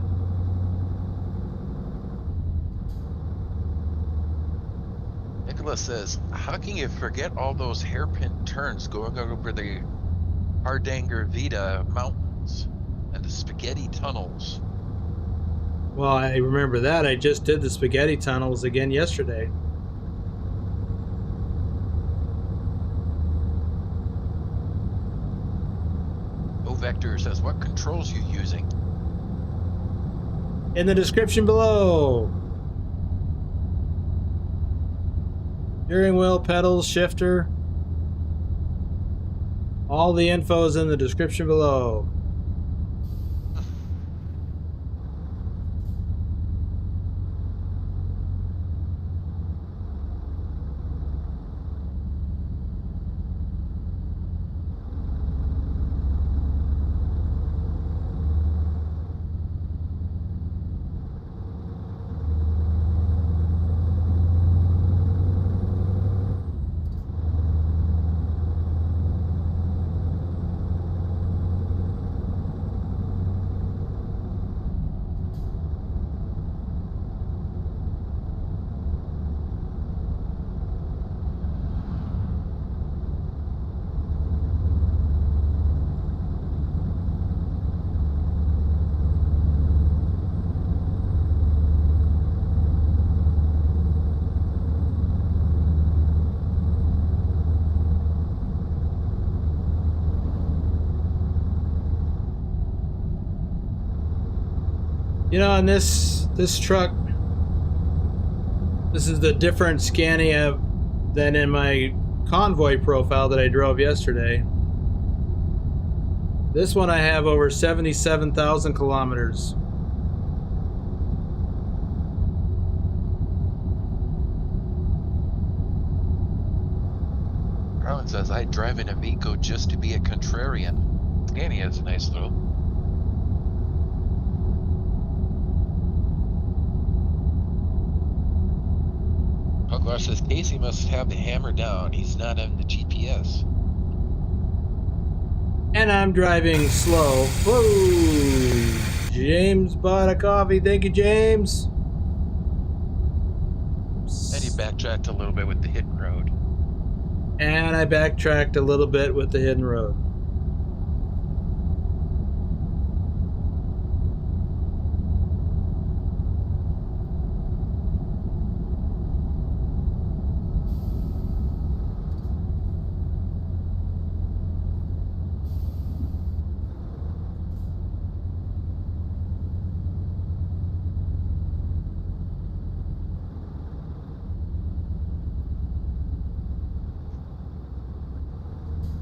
Nicholas says, how can you forget all those hairpin turns going over the Hardanger Vita mountains and the spaghetti tunnels? Well, I remember that. I just did the spaghetti tunnels again yesterday. Vector says, what controls you using? In the description below. Steering wheel, pedals, shifter. All the info is in the description below. You know, on this truck, this is the different Scania than in my convoy profile that I drove yesterday. This one I have over 77,000 kilometers. Carlin says, I drive an Amico just to be a contrarian. And he has a nice little. Hogwash says, Casey must have the hammer down. He's not on the GPS. And I'm driving slow. Whoa! James bought a coffee. Thank you, James. And he backtracked a little bit with the hidden road. And I backtracked a little bit with the hidden road.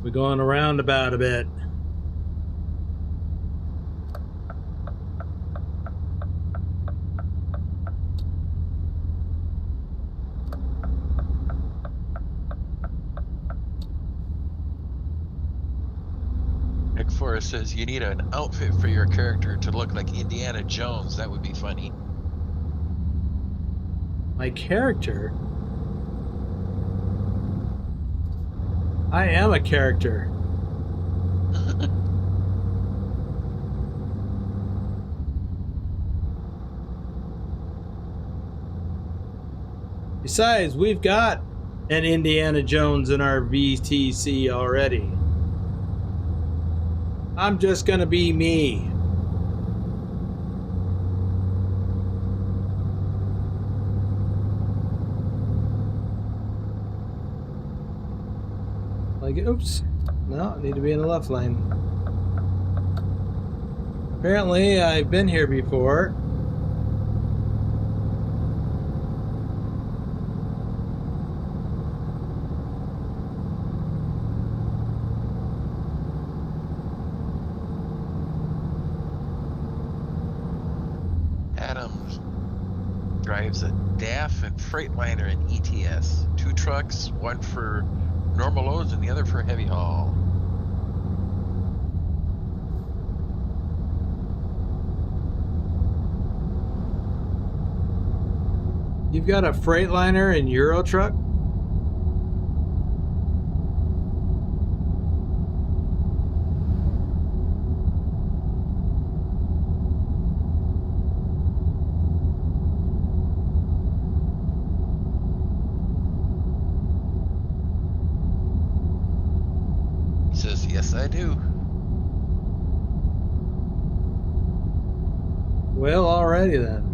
We're going around about a bit. Nick Forrest says, you need an outfit for your character to look like Indiana Jones. That would be funny. My character? I am a character. Besides, we've got an Indiana Jones in our VTC already. I'm just gonna be me. Like, oops. No, I need to be in the left lane. Apparently, I've been here before. Adams drives a DAF and Freightliner in ETS. 2 trucks, one for normal loads and the other for heavy haul. You've got a Freightliner and Euro truck? He says, yes, I do. Well, alrighty then.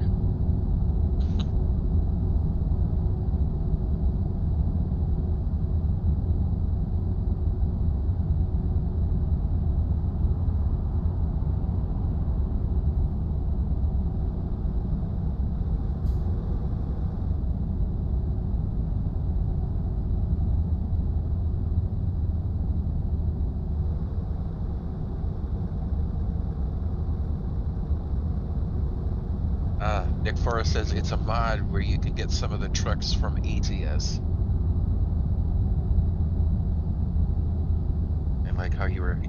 Nick Forrest says it's a mod where you can get some of the trucks from ETS. And like how you were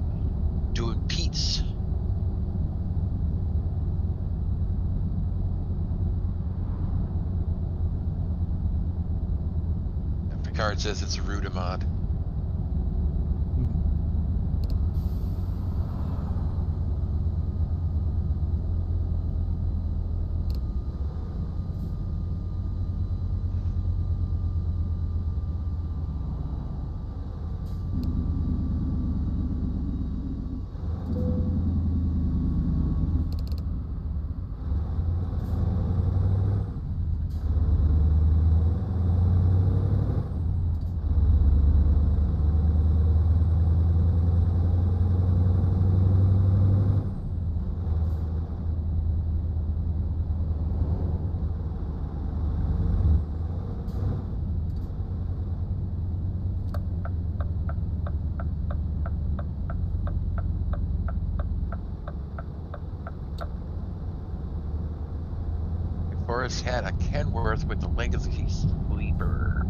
doing Pete's. And Picard says it's a Ruda mod. course, had a Kenworth with the Lec-z sleeper.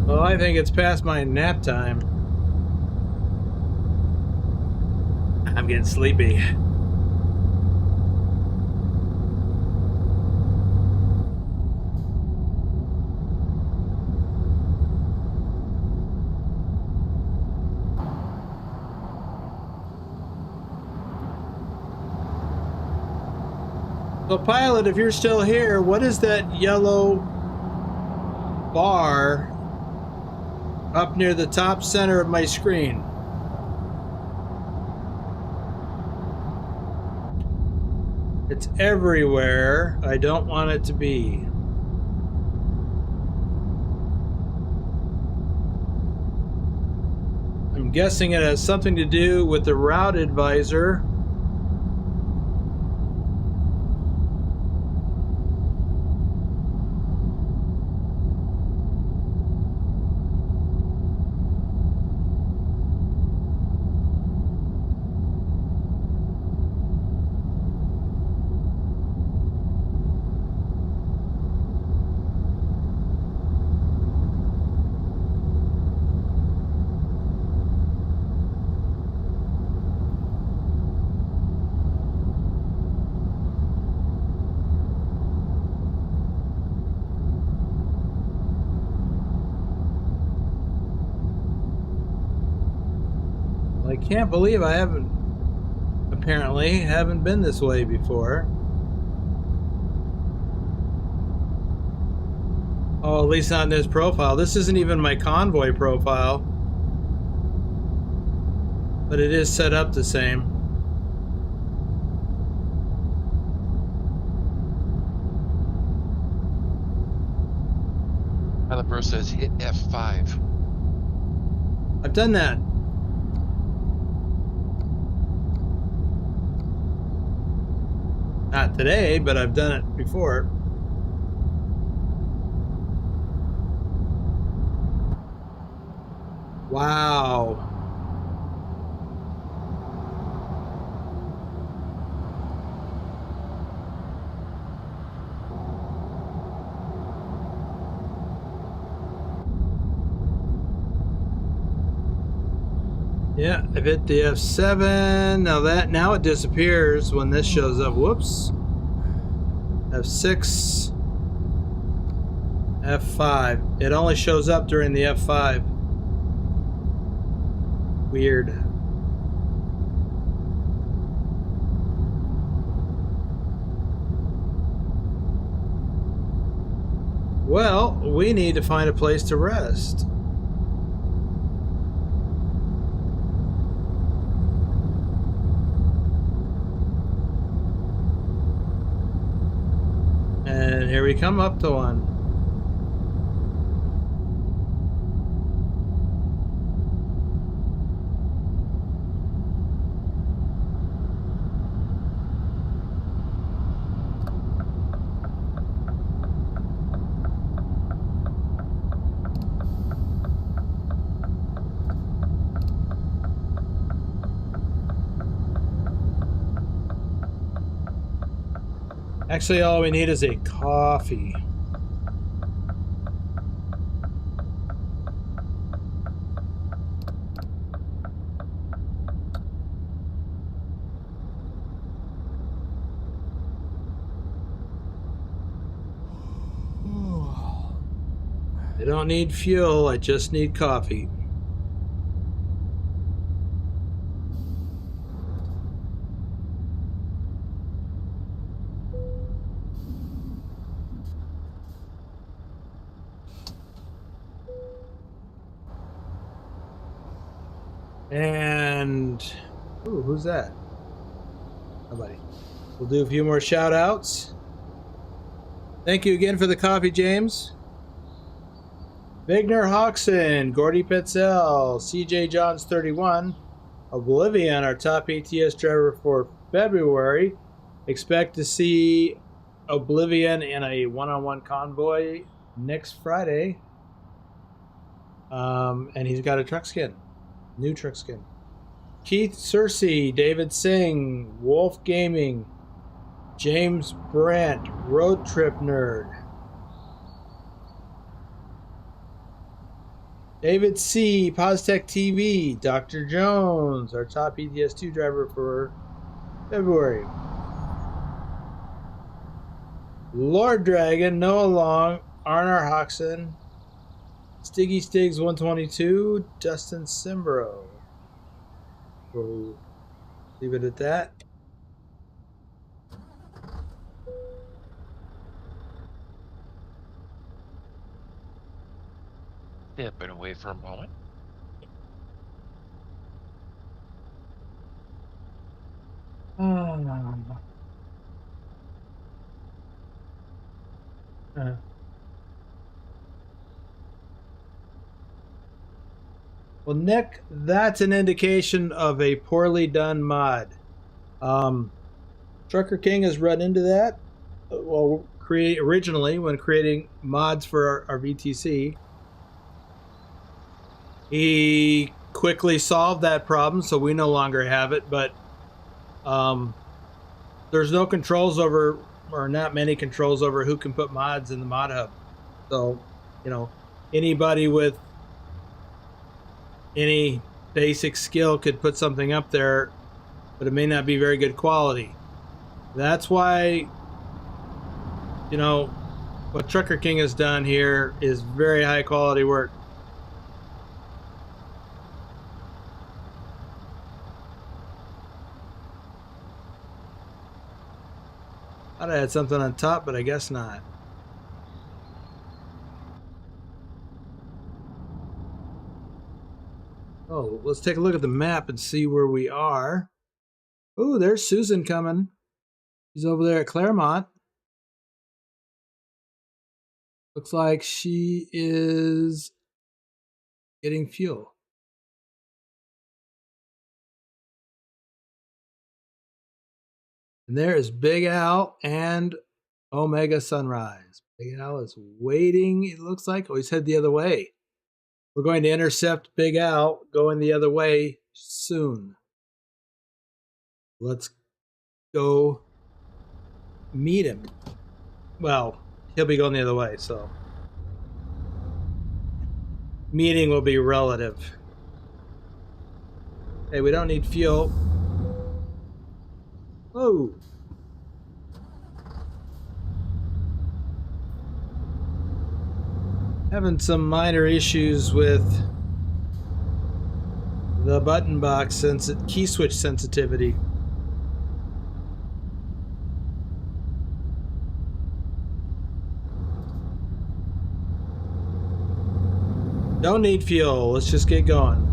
Well, I think it's past my nap time. I'm getting sleepy. So, pilot, if you're still here, what is that yellow bar up near the top center of my screen? It's everywhere. I don't want it to be. I'm guessing it has something to do with the route advisor. I can't believe I apparently haven't been this way before. Oh, at least not in this profile. This isn't even my convoy profile. But it is set up the same. Developer says hit F5. I've done that. Not today, but I've done it before. Wow. Yeah, I've hit the F7. Now it disappears when this shows up. Whoops. F6. F5. It only shows up during the F5. Weird. Well, we need to find a place to rest. And here we come up to one. Actually, all we need is a coffee. I don't need fuel, I just need coffee. And ooh, who's that? Nobody. We'll do a few more shout outs. Thank you again for the coffee, James. Vigner Hawkson, Gordy Petzel, CJ Johns 31, Oblivion, our top ATS driver for February. Expect to see Oblivion in a one-on-one convoy next Friday. And he's got a truck skin, new truck skin. Keith Searcy, David Singh, Wolf Gaming, James Brandt, Road Trip Nerd, David C, Poztech TV, Dr. Jones, our top ETS2 driver for February. Lord Dragon, Noah Long, Arnar Hoxton, Stiggy Stigs 122, Justin Simbro. We'll leave it at that. Stepping away for a moment. Well, Nick, that's an indication of a poorly done mod. Trucker King has run into that. Well, originally when creating mods for our VTC, he quickly solved that problem, so we no longer have it. But there's no controls over, or not many controls over, who can put mods in the mod hub. So, you know, anybody with any basic skill could put something up there, but it may not be very good quality. That's why, you know, what Trucker King has done here is very high quality work. I'd have had something on top, but I guess not. Oh, let's take a look at the map and see where we are. Oh, there's Susan coming. She's over there at Claremont. Looks like she is getting fuel. And there is Big Al and Omega Sunrise. Big Al is waiting, it looks like. Oh, he's headed the other way. We're going to intercept Big Al going the other way soon. Let's go meet him. Well, he'll be going the other way, so meeting will be relative. Hey, we don't need fuel. Whoa. Having some minor issues with the button box key switch sensitivity. Don't need fuel. Let's just get going.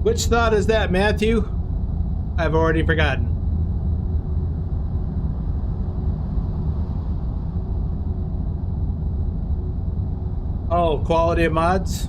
Which thought is that, Matthew? I've already forgotten. Oh, quality of mods?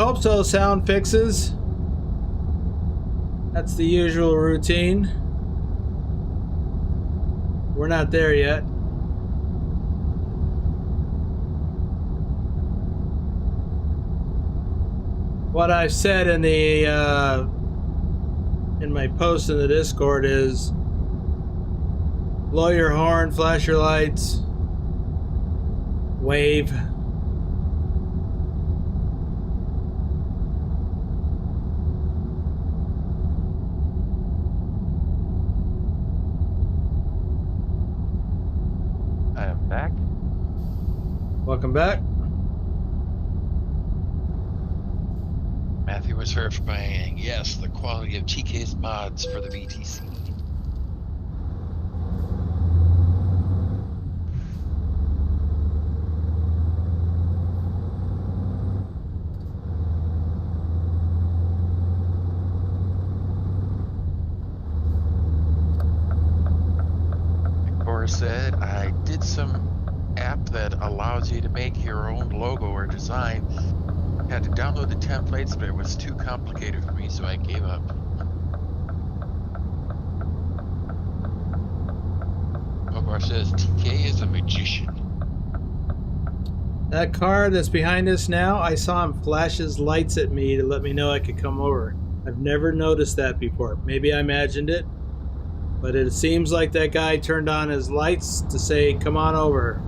hope so, sound fixes. That's the usual routine. We're not there yet. What I've said in the in my post in the Discord is blow your horn, flash your lights, wave. I am back. Welcome back. Matthew was heard by yes, the quality of TK's mods for the BTC. Said I did some app that allows you to make your own logo or design. Had to download the templates, but it was too complicated for me, so I gave up. Obar says TK is a magician. That car that's behind us now, I saw him flash his lights at me to let me know I could come over. I've never noticed that before. Maybe I imagined it. But it seems like that guy turned on his lights to say, come on over.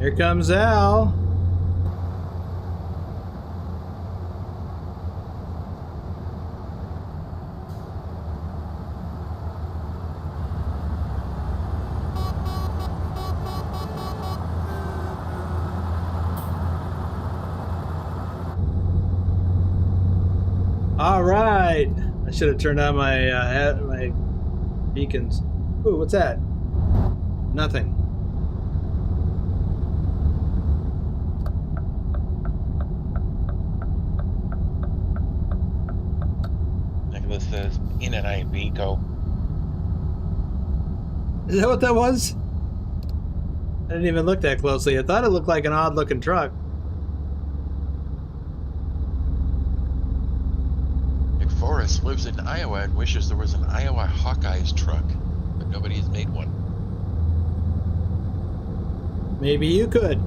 Here comes Al. All right. I should have turned on my my beacons. Ooh, what's that? Nothing. Nicholas says, in an Iveco. Is that what that was? I didn't even look that closely. I thought it looked like an odd looking truck. McForrest lives in Iowa and wishes there was an Iowa Hawkeyes truck, but nobody has made one. Maybe you could.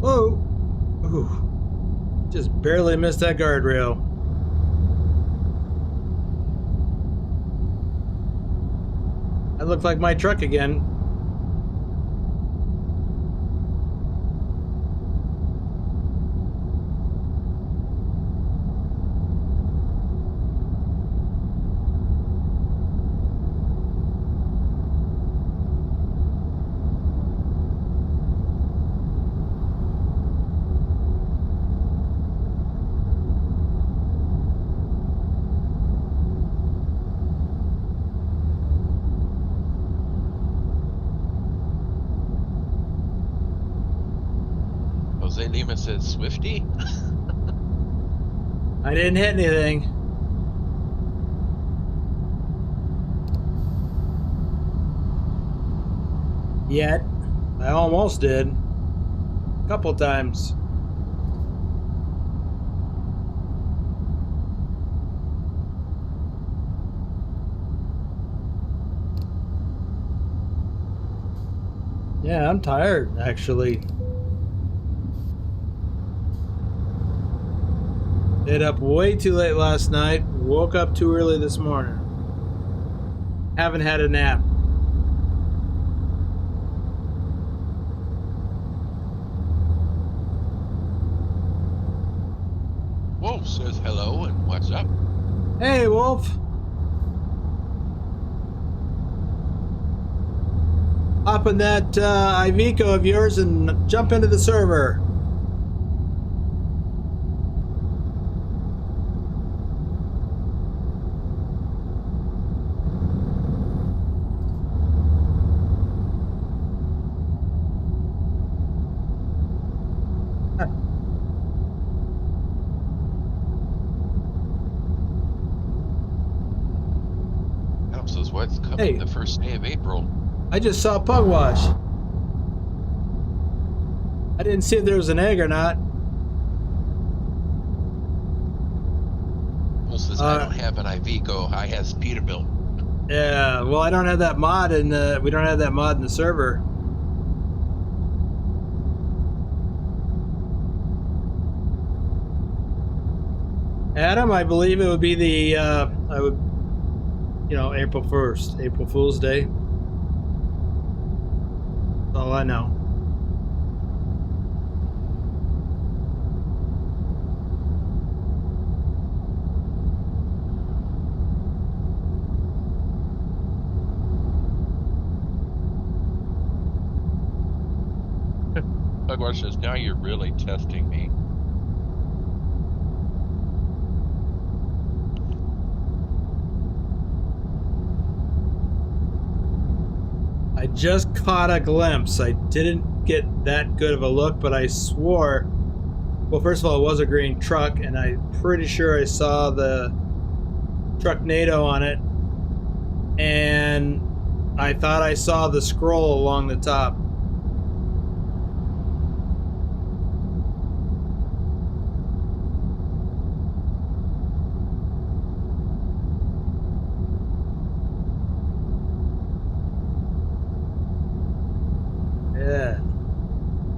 Whoa! Ooh. Just barely missed that guardrail. That looked like my truck again. Lima says Swifty. I didn't hit anything. Yet. I almost did. A couple times. Yeah, I'm tired, actually. Stayed up way too late last night. Woke up too early this morning. Haven't had a nap. Wolf says hello and what's up? Hey, Wolf. Hop in that Iveco of yours and jump into the server. Adam says what's coming the first day of April? I just saw Pugwash. I didn't see if there was an egg or not. Wolf says I don't have an Iveco. I has Peterbilt. Yeah, well, I don't have that mod, and we don't have that mod in the server. Adam, I believe it would be the April 1st, April Fool's Day. That's all I know. Pugwash says, now you're really testing me. I just caught a glimpse. I didn't get that good of a look, but I swore, well, first of all, it was a green truck, and I'm pretty sure I saw the Trucknado on it, and I thought I saw the scroll along the top. Yeah.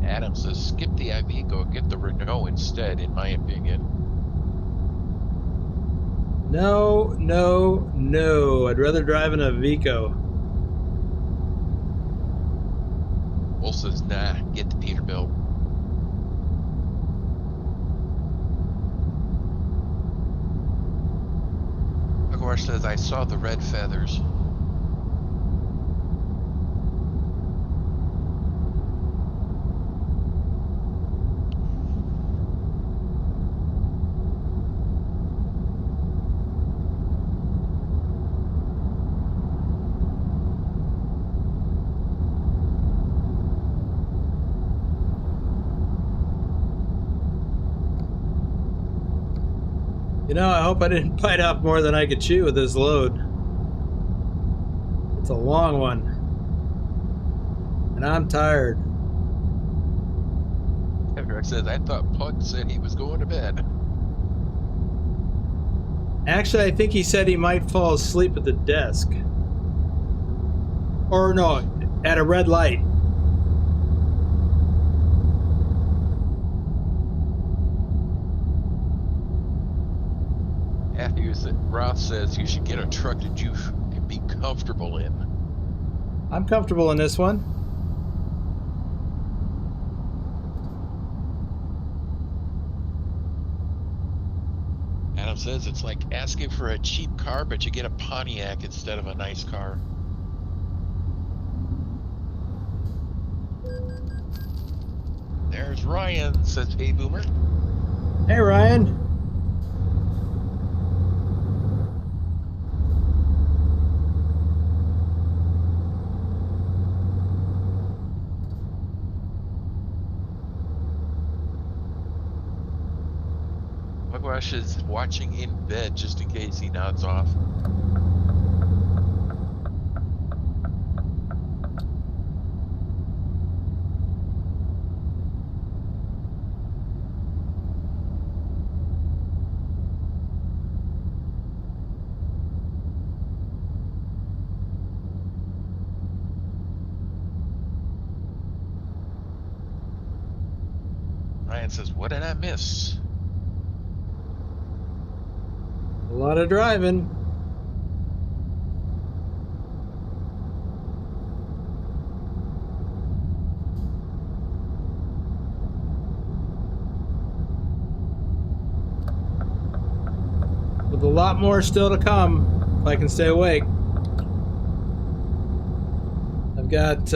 Adam says, skip the Iveco, get the Renault instead, in my opinion. No, no, no. I'd rather drive an Iveco. Wolf says, nah, get the Peterbilt. Pugwash says, I saw the red feathers. You know, I hope I didn't bite off more than I could chew with this load. It's a long one. And I'm tired. Edric says, I thought Pug said he was going to bed. Actually, I think he said he might fall asleep at the desk. Or no, at a red light. Roth says you should get a truck that you can be comfortable in. I'm comfortable in this one. Adam says it's like asking for a cheap car, but you get a Pontiac instead of a nice car. There's Ryan, says Hey Boomer. Hey, Ryan. Mugwash is watching in bed just in case he nods off. says, what did I miss? A lot of driving. With a lot more still to come, if I can stay awake. I've got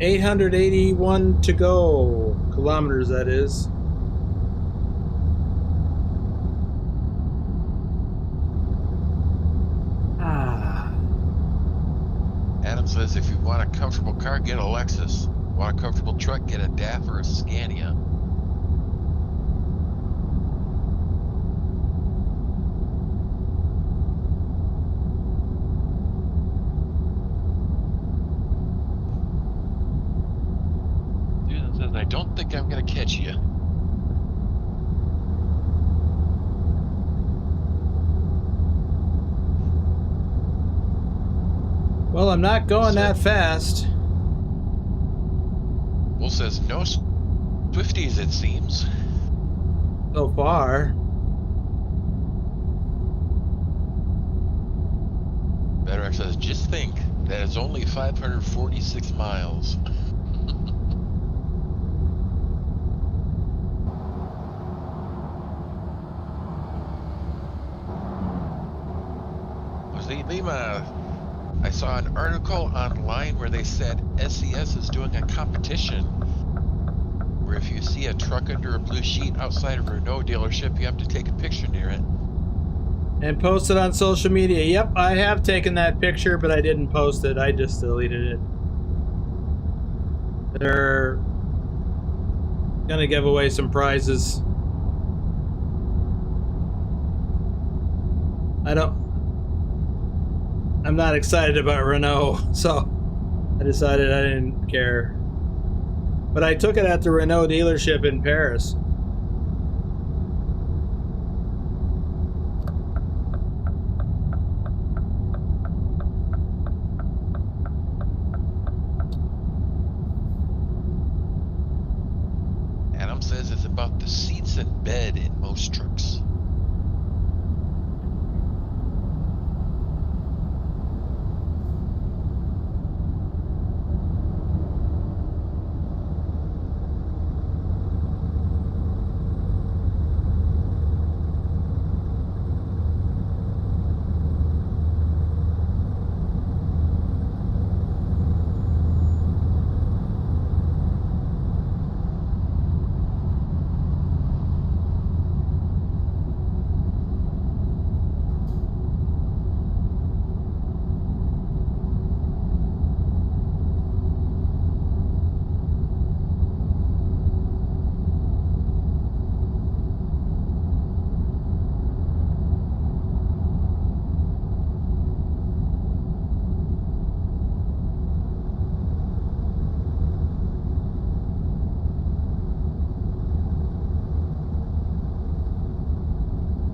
881 to go. Kilometers, that is. Adam says, if you want a comfortable car, get a Lexus. Want a comfortable truck, get a DAF or a Scania. Susan says, I don't think I'm going to catch you. Well, I'm not going that fast. Will says, no Swifties, it seems. So far. Better says, just think, that is only 546 miles. Lima, I saw an article online where they said SES is doing a competition where if you see a truck under a blue sheet outside a Renault dealership, you have to take a picture near it. And post it on social media. Yep, I have taken that picture, but I didn't post it. I just deleted it. They're gonna give away some prizes. I'm not excited about Renault, so I decided I didn't care. But I took it at the Renault dealership in Paris. Adam says it's about the seats and bed in most trucks.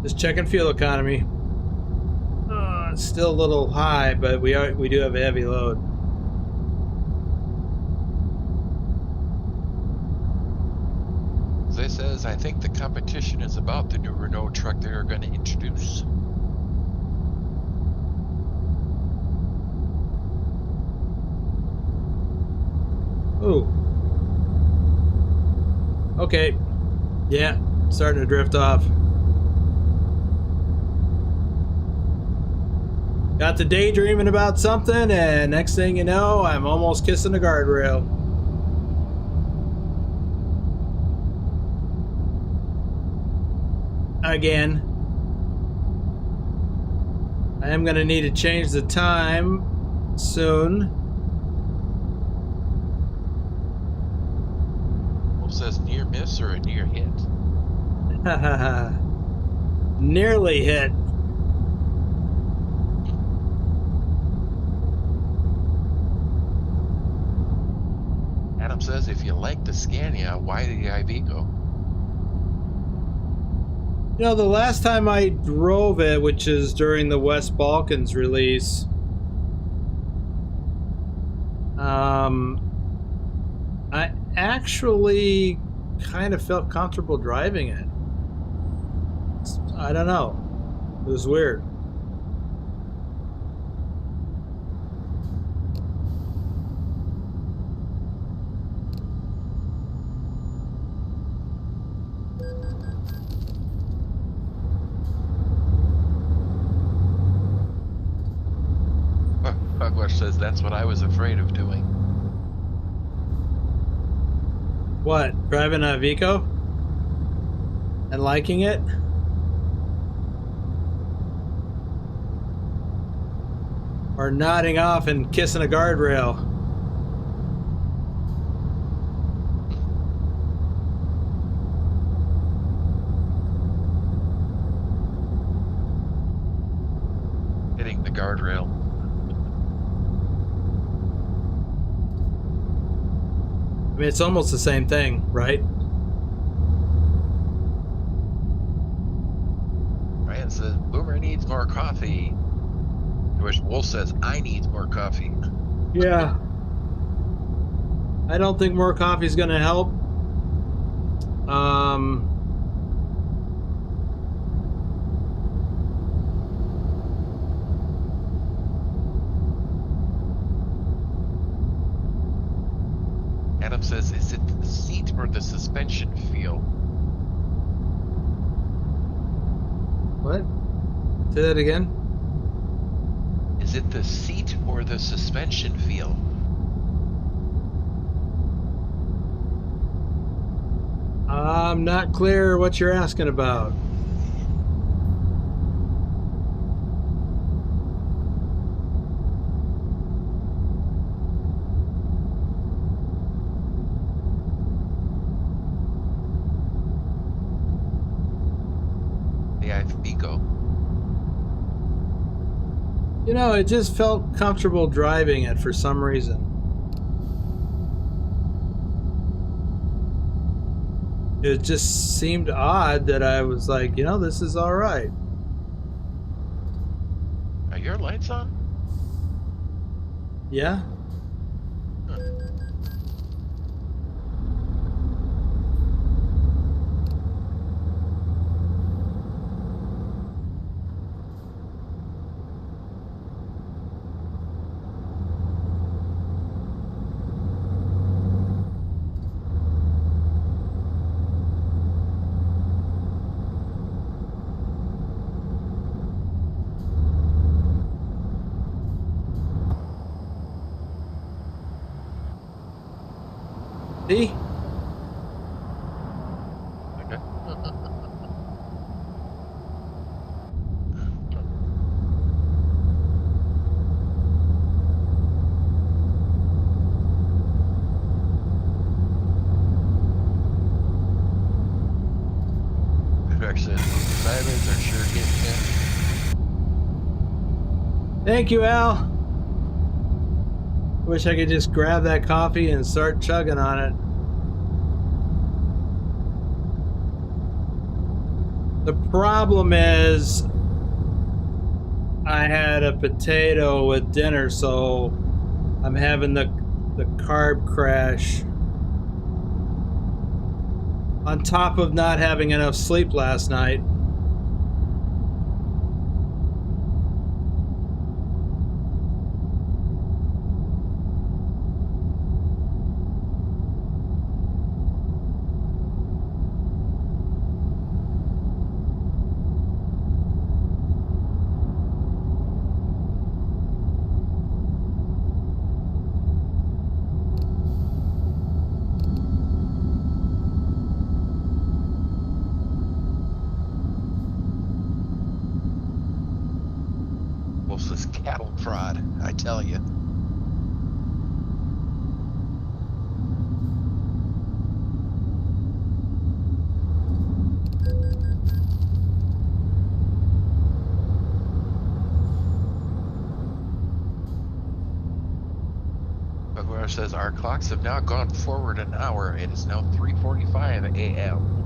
Just checking fuel economy. It's still a little high, but we do have a heavy load. Zay says, I think the competition is about the new Renault truck they're going to introduce. Ooh. Okay. Yeah, starting to drift off. Got to daydreaming about something, and next thing you know, I'm almost kissing the guardrail. Again. I am going to need to change the time soon. Wolf says near miss or a near hit? Nearly hit. Adam says, if you like the Scania, why the Iveco? You know, the last time I drove it, which is during the West Balkans release, I actually kind of felt comfortable driving it. I don't know. It was weird. Pugwash says that's what I was afraid of doing. What? Driving a Vico? And liking it? Or nodding off and kissing a guardrail? Hitting the guardrail. I mean, it's almost the same thing, right? Ryan says, Boomer needs more coffee. To which Wolf says, I need more coffee. Yeah. I don't think more coffee is going to help. Adam says, is it the seat or the suspension feel? What? Say that again? Is it the seat or the suspension feel? I'm not clear what you're asking about. Yeah, Vico. You know, it just felt comfortable driving it for some reason. It just seemed odd that I was like, you know, this is all right. Are your lights on? Yeah. Huh. See? Okay. Actually, sirens are sure getting in. Thank you, Al. Wish I could just grab that coffee and start chugging on it. The problem is I had a potato with dinner, so I'm having the carb crash. On top of not having enough sleep last night. Wolf's cattle prod, I tell you. Bugwire says our clocks have now gone forward an hour. It is now 3:45 a.m.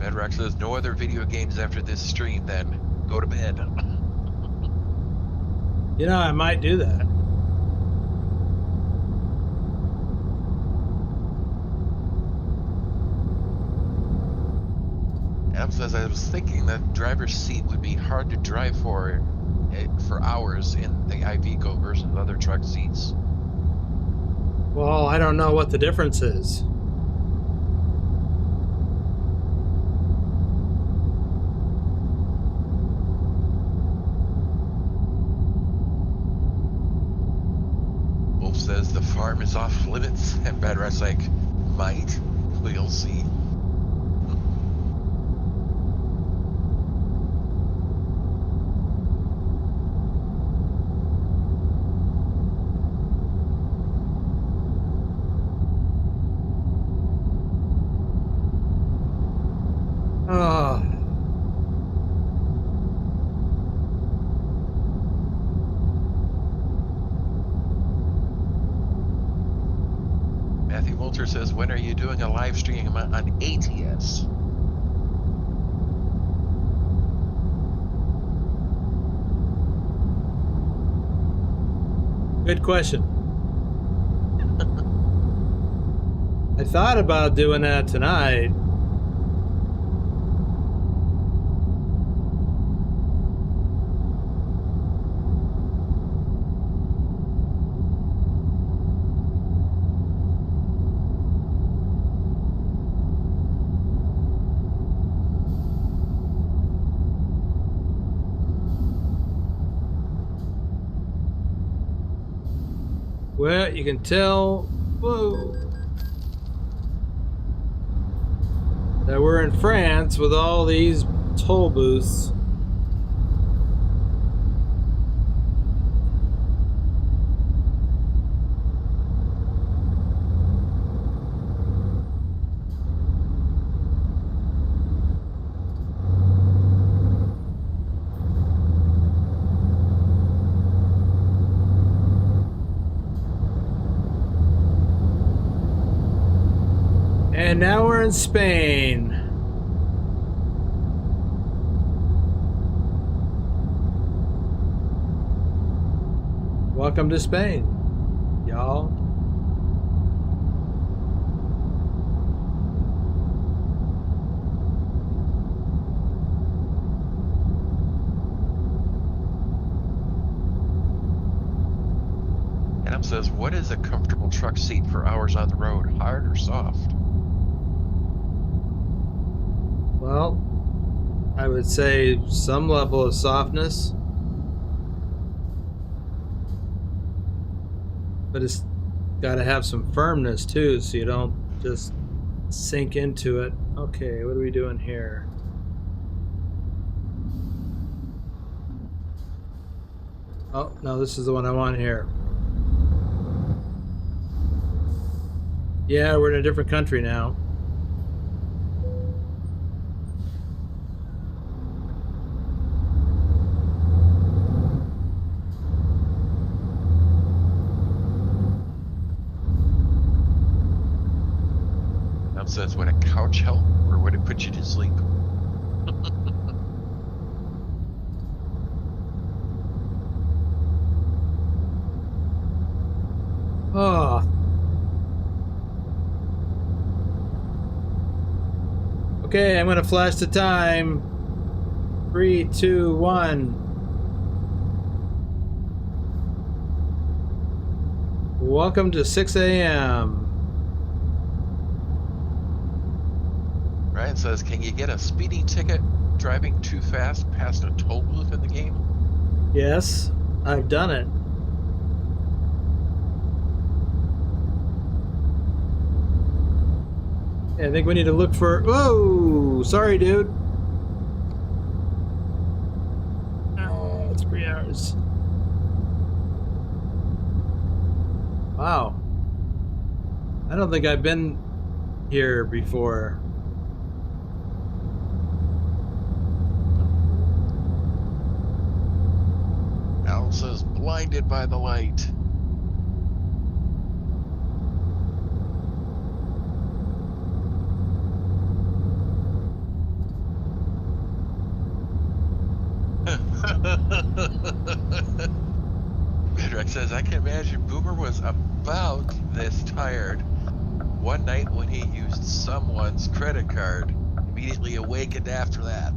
Bedrock says no other video games after this stream, then go to bed. You know, I might do that. Adam says, I was thinking that driver's seat would be hard to drive for hours in the Iveco versus other truck seats. Well, I don't know what the difference is. Wolf says the farm is off limits, and Bad Rat's like, might. We'll see. Oh. Matthew Moulter says, when are you doing a live stream on ATS? Good question. I thought about doing that tonight. Well, you can tell, whoa, that we're in France with all these toll booths. And now we're in Spain. Welcome to Spain, y'all. Adam says, what is a comfortable truck seat for hours on the road, hard or soft? Well, I would say some level of softness, but it's got to have some firmness too, so you don't just sink into it. Okay, what are we doing here? Oh, no, this is the one I want here. Yeah, we're in a different country now. Says, would a couch help, or would it put you to sleep? Oh. Okay, I'm gonna flash the time. 3, 2, 1. Welcome to 6 a.m. Ryan says, can you get a speeding ticket driving too fast past a toll booth in the game? Yes, I've done it. I think we need to look for... Whoa! Sorry, dude. Oh, it's 3 hours. Wow. I don't think I've been here before. Al says, blinded by the light. Bedrock says, I can imagine Boomer was about this tired one night when he used someone's credit card. immediately awakened after that.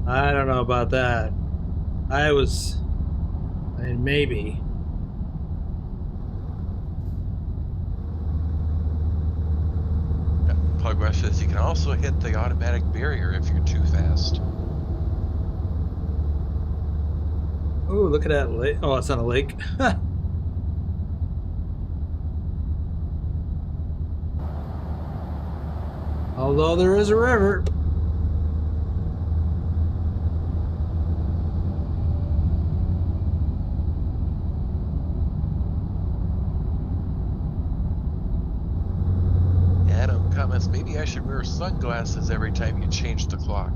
I don't know about that. I mean, maybe. Progress says you can also hit the automatic barrier if you're too fast. Oh, look at that lake. Oh, it's not a lake. Although there is a river. Adam comments, maybe I should wear sunglasses every time you change the clock.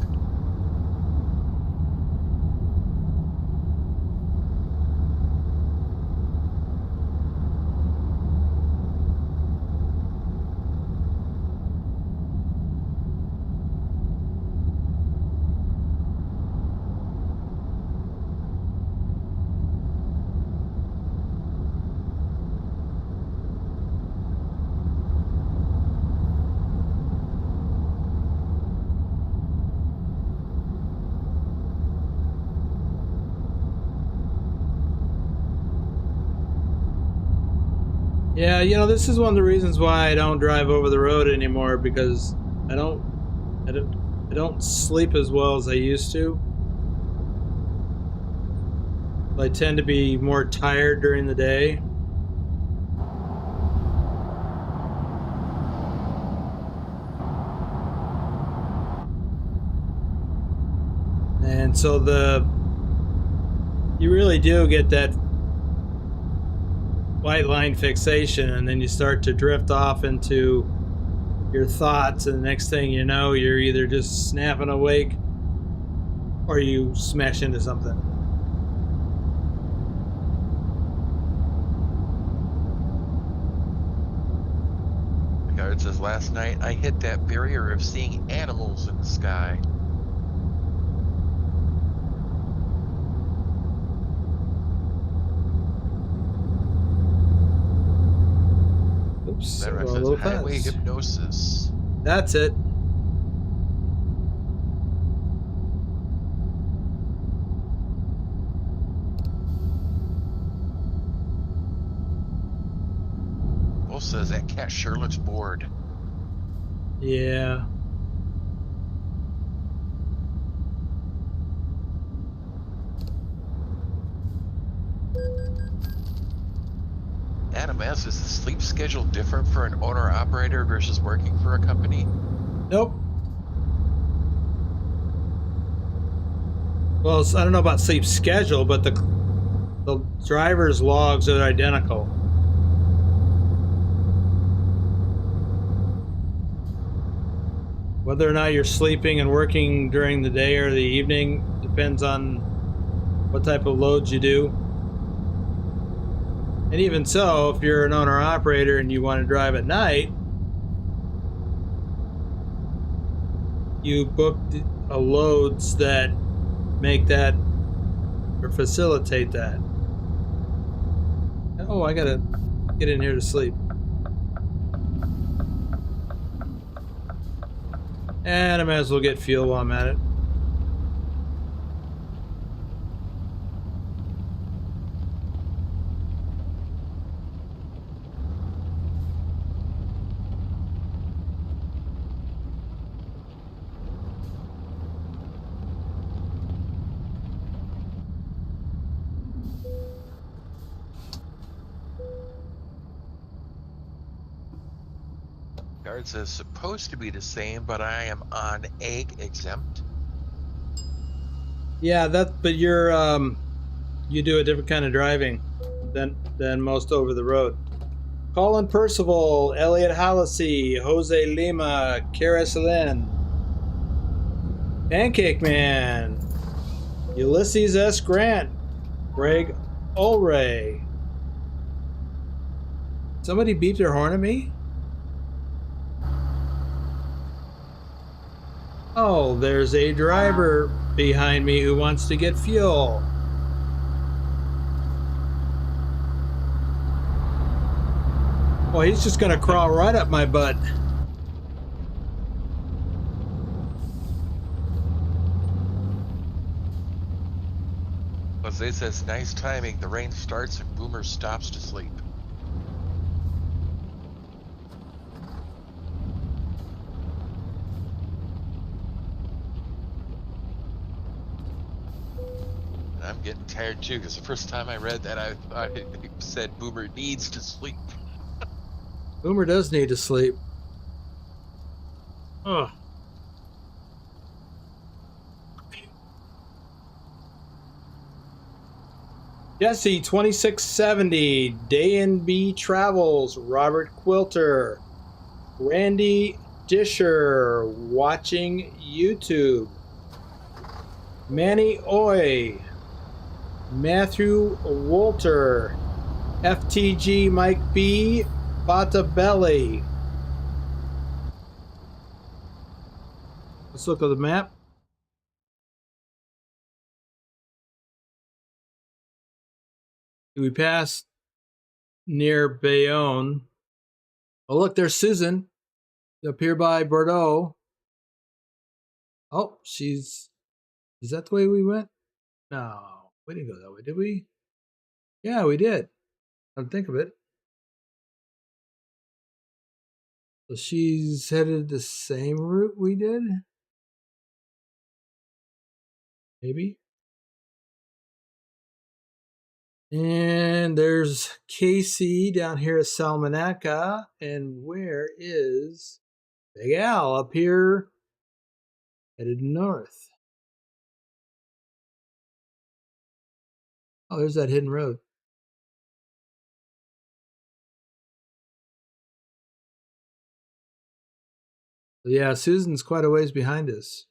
Yeah, you know, this is one of the reasons why I don't drive over the road anymore, because I don't sleep as well as I used to. I tend to be more tired during the day. And so you really do get that white line fixation, and then you start to drift off into your thoughts, and the next thing you know, you're either just snapping awake or you smash into something. The guard says, last night I hit that barrier of seeing animals in the sky. Oops. That says, highway hypnosis. That's it. Wolf says, that cat sure looks bored. Yeah. Adam asks, is the sleep schedule different for an owner-operator versus working for a company? Nope. Well, I don't know about sleep schedule, but the driver's logs are identical. Whether or not you're sleeping and working during the day or the evening depends on what type of loads you do. And even so, if you're an owner-operator and you want to drive at night, you book loads that make that or facilitate that. Oh, I gotta get in here to sleep. And I might as well get fuel while I'm at it. Guard says, supposed to be the same, but I am on egg exempt. Yeah, but you're you do a different kind of driving than most over the road. Colin Percival, Elliot Hallisey, Jose Lima, Karis Lynn, Pancake Man, Ulysses S. Grant, Greg Ulray. Somebody beeped their horn at me? Oh, there's a driver behind me who wants to get fuel. Oh, he's just gonna crawl right up my butt. Jose says, nice timing. The rain starts and Boomer stops to sleep. And I'm getting tired too, because the first time I read that, I thought it said Boomer needs to sleep. Boomer does need to sleep. Oh. Jesse 2670, Day and B Travels, Robert Quilter, Randy Disher, watching YouTube, Manny Oy, Matthew Wolter, FTG Mike B, Bata Belly. Let's look at the map. We passed near Bayonne. Oh, look, there's Susan up here by Bordeaux. Oh, is that the way we went? No, we didn't go that way, did we? Yeah, we did. I don't think of it. So she's headed the same route we did? Maybe. And there's Casey down here at Salmonaca. And where is Big Al? Up here, headed north. Oh, there's that hidden road. So yeah, Susan's quite a ways behind us.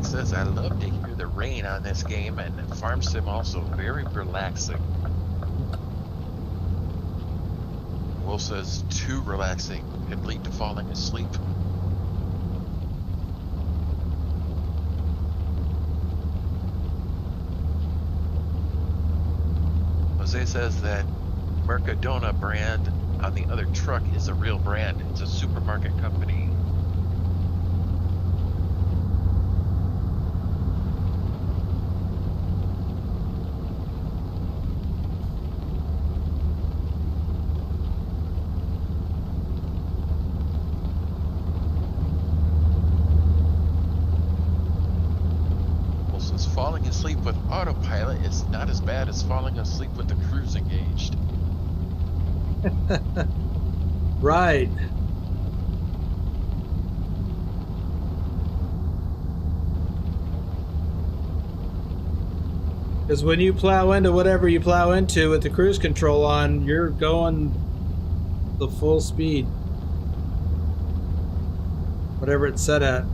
Says, I love digging through the rain on this game, and Farm Sim also very relaxing. Wolf says, too relaxing, can lead to falling asleep. Jose says that Mercadona brand on the other truck is a real brand. It's a supermarket company. Falling asleep with autopilot is not as bad as falling asleep with the cruise engaged. Right. Because when you plow into whatever you plow into with the cruise control on, you're going the full speed. Whatever it's set at.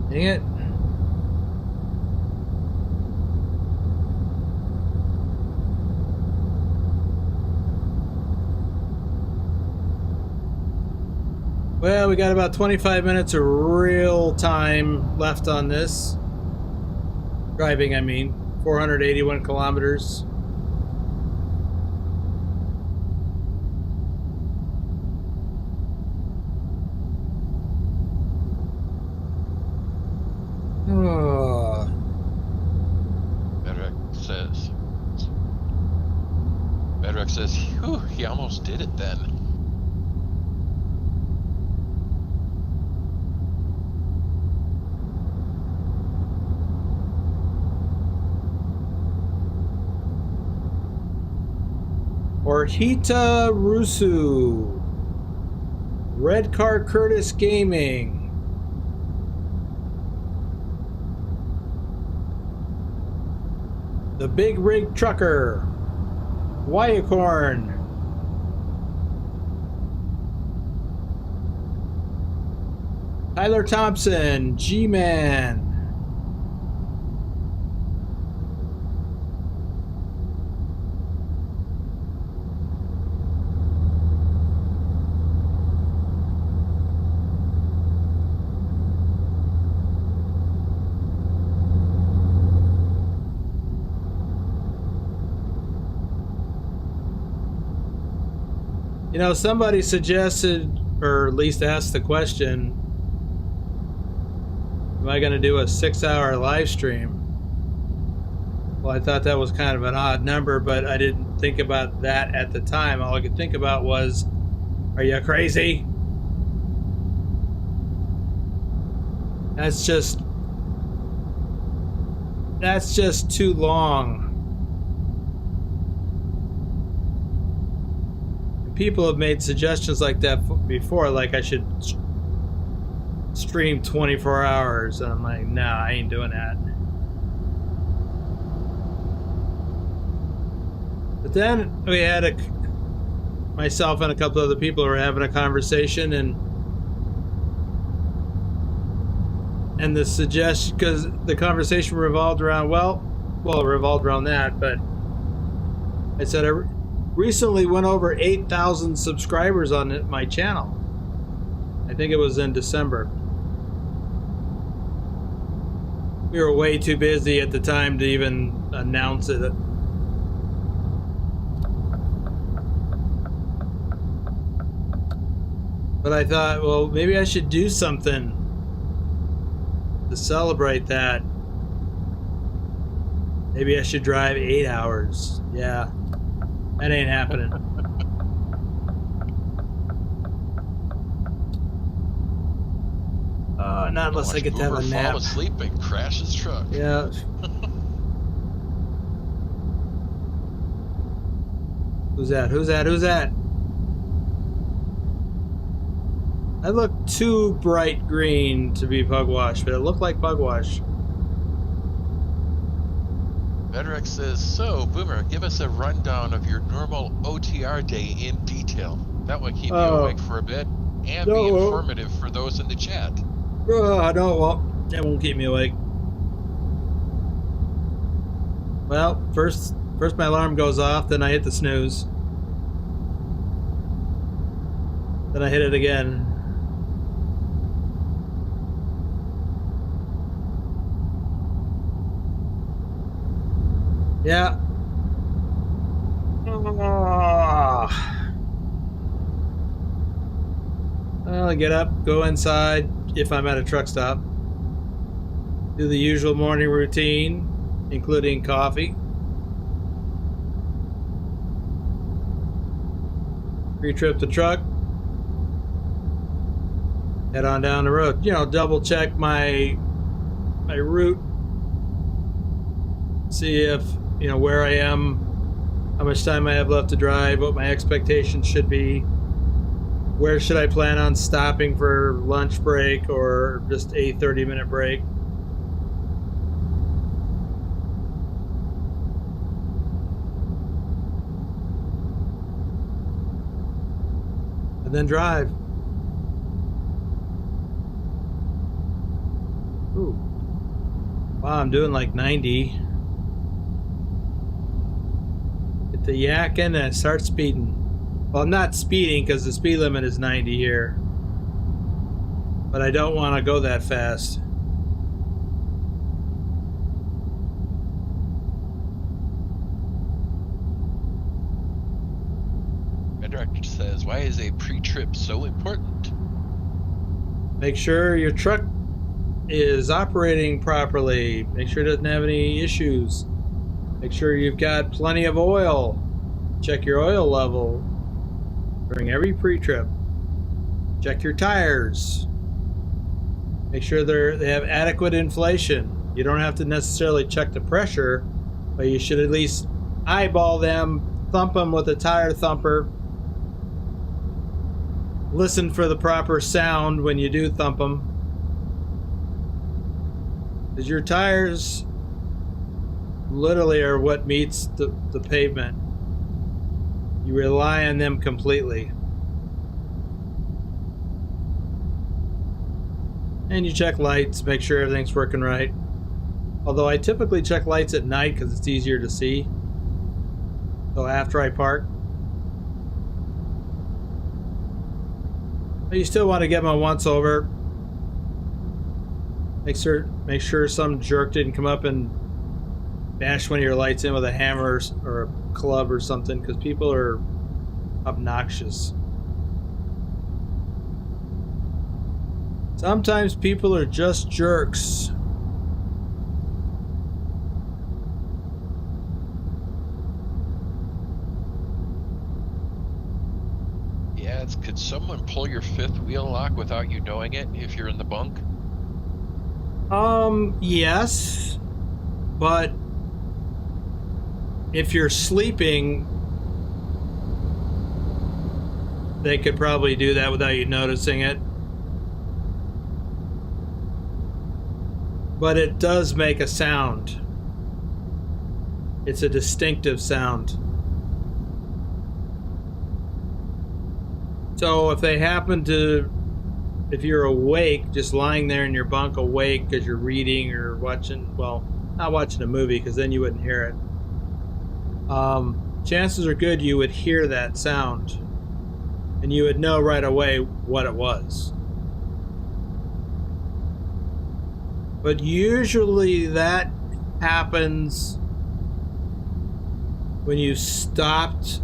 Dang it. Well, we got about 25 minutes of real time left on this. Driving, I mean. 481 kilometers. Bedrock says, whew, he almost did it then. Orhita Rusu. Red Car Curtis Gaming. The Big Rig Trucker. Wyacorn. Tyler Thompson. G-Man. You know, somebody suggested, or at least asked the question, am I going to do a 6-hour live stream? Well, I thought that was kind of an odd number, but I didn't think about that at the time. All I could think about was, are you crazy? That's just too long. People have made suggestions like that before, like I should stream 24 hours, and I'm like, nah, I ain't doing that. But then we had myself and a couple other people were having a conversation, and the suggestion, because the conversation revolved around, well, it revolved around that, but I said, I recently went over 8,000 subscribers on my channel. I think it was in December. We were way too busy at the time to even announce it. But I thought, well, maybe I should do something to celebrate that. Maybe I should drive 8 hours. Yeah. That ain't happening. Not unless I get to have a nap. Fall asleep and crash his truck. Yeah. Who's that? Who's that? Who's that? I look too bright green to be pugwash, but it looked like pugwash. Bedrock says, so, Boomer, give us a rundown of your normal OTR day in detail. That will keep you awake for a bit and be informative for those in the chat. That won't keep me awake. Well, first my alarm goes off, then I hit the snooze. Then I hit it again. Yeah. Well, I get up, go inside if I'm at a truck stop. Do the usual morning routine, including coffee. Pre-trip the truck. Head on down the road. You know, double check my route. See if, you know, where I am, how much time I have left to drive, what my expectations should be, where should I plan on stopping for lunch break or just a 30-minute break. And then drive. Ooh. Wow, I'm doing like 90. The yakking and start speeding. Well, I'm not speeding because the speed limit is 90 here, but I don't want to go that fast. Bedrock says, why is a pre-trip so important? Make sure your truck is operating properly. Make sure it doesn't have any issues. Make sure you've got plenty of oil. Check your oil level during every pre-trip. Check your tires. Make sure they have adequate inflation. You don't have to necessarily check the pressure, but you should at least eyeball them, thump them with a tire thumper. Listen for the proper sound when you do thump them. Because your tires literally are what meets the pavement. You rely on them completely. And you check lights, make sure everything's working right. Although I typically check lights at night because it's easier to see. So after I park. But you still want to give them a once over. Make sure some jerk didn't come up and bash one of your lights in with a hammer or a club or something, because people are obnoxious. Sometimes people are just jerks. Yeah, could someone pull your fifth wheel lock without you knowing it if you're in the bunk? Yes, but if you're sleeping, they could probably do that without you noticing it. But it does make a sound. It's a distinctive sound. So if they happen to, if you're awake, just lying there in your bunk awake because you're reading or watching, well, not watching a movie because then you wouldn't hear it. Chances are good you would hear that sound and you would know right away what it was. But usually that happens when you stopped.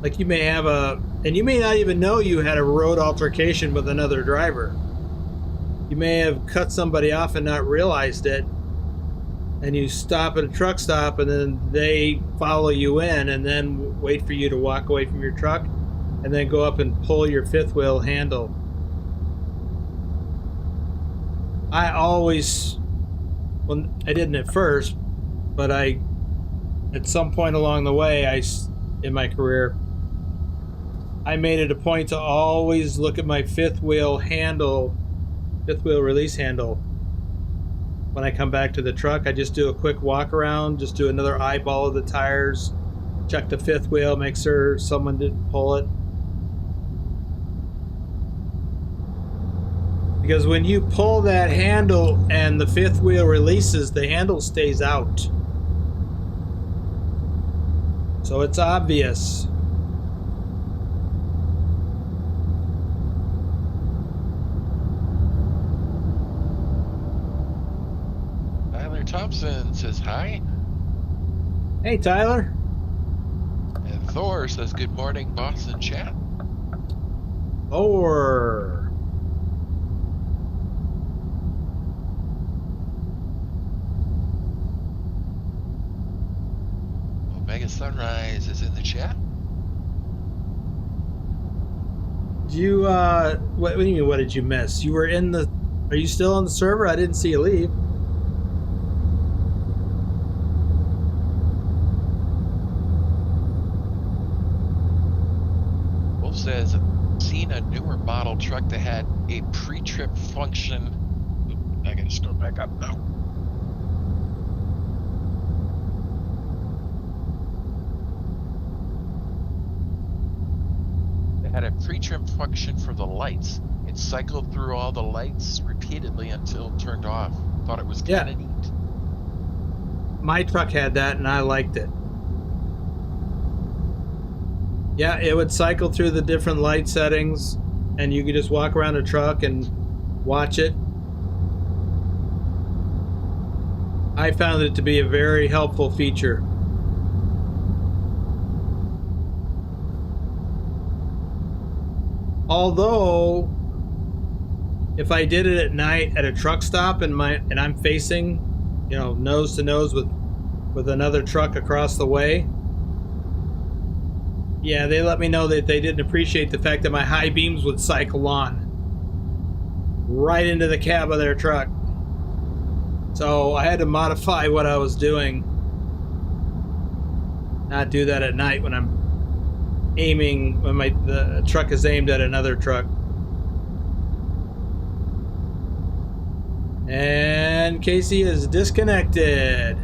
Like you may have and you may not even know you had a road altercation with another driver. You may have cut somebody off and not realized it, and you stop at a truck stop and then they follow you in and then wait for you to walk away from your truck and then go up and pull your fifth wheel handle. I always, well, I didn't at first, but at some point along the way, in my career, I made it a point to always look at my fifth wheel release handle. When I come back to the truck, I just do a quick walk around, just do another eyeball of the tires, check the fifth wheel, make sure someone didn't pull it. Because when you pull that handle and the fifth wheel releases, the handle stays out. So it's obvious. Tyler Thompson says hi. Hey, Tyler. And Thor says good morning, boss and chat. Thor. Mega Sunrise is in the chat. Do you, what do you mean, what did you miss? You were are you still on the server? I didn't see you leave. Wolf says, seen a newer model truck that had a pre-trip function. I can just go back up now. Had a pre-trim function for the lights. It cycled through all the lights repeatedly until turned off. Thought it was kind of neat. My truck had that and I liked it. Yeah, it would cycle through the different light settings and you could just walk around the truck and watch it. I found it to be a very helpful feature. Although, if I did it at night at a truck stop and I'm facing, nose to nose with another truck across the way, Yeah, they let me know that they didn't appreciate the fact that my high beams would cycle on right into the cab of their truck. So I had to modify what I was doing. Not do that at night when I'm aiming, when the truck is aimed at another truck. And Casey is disconnected.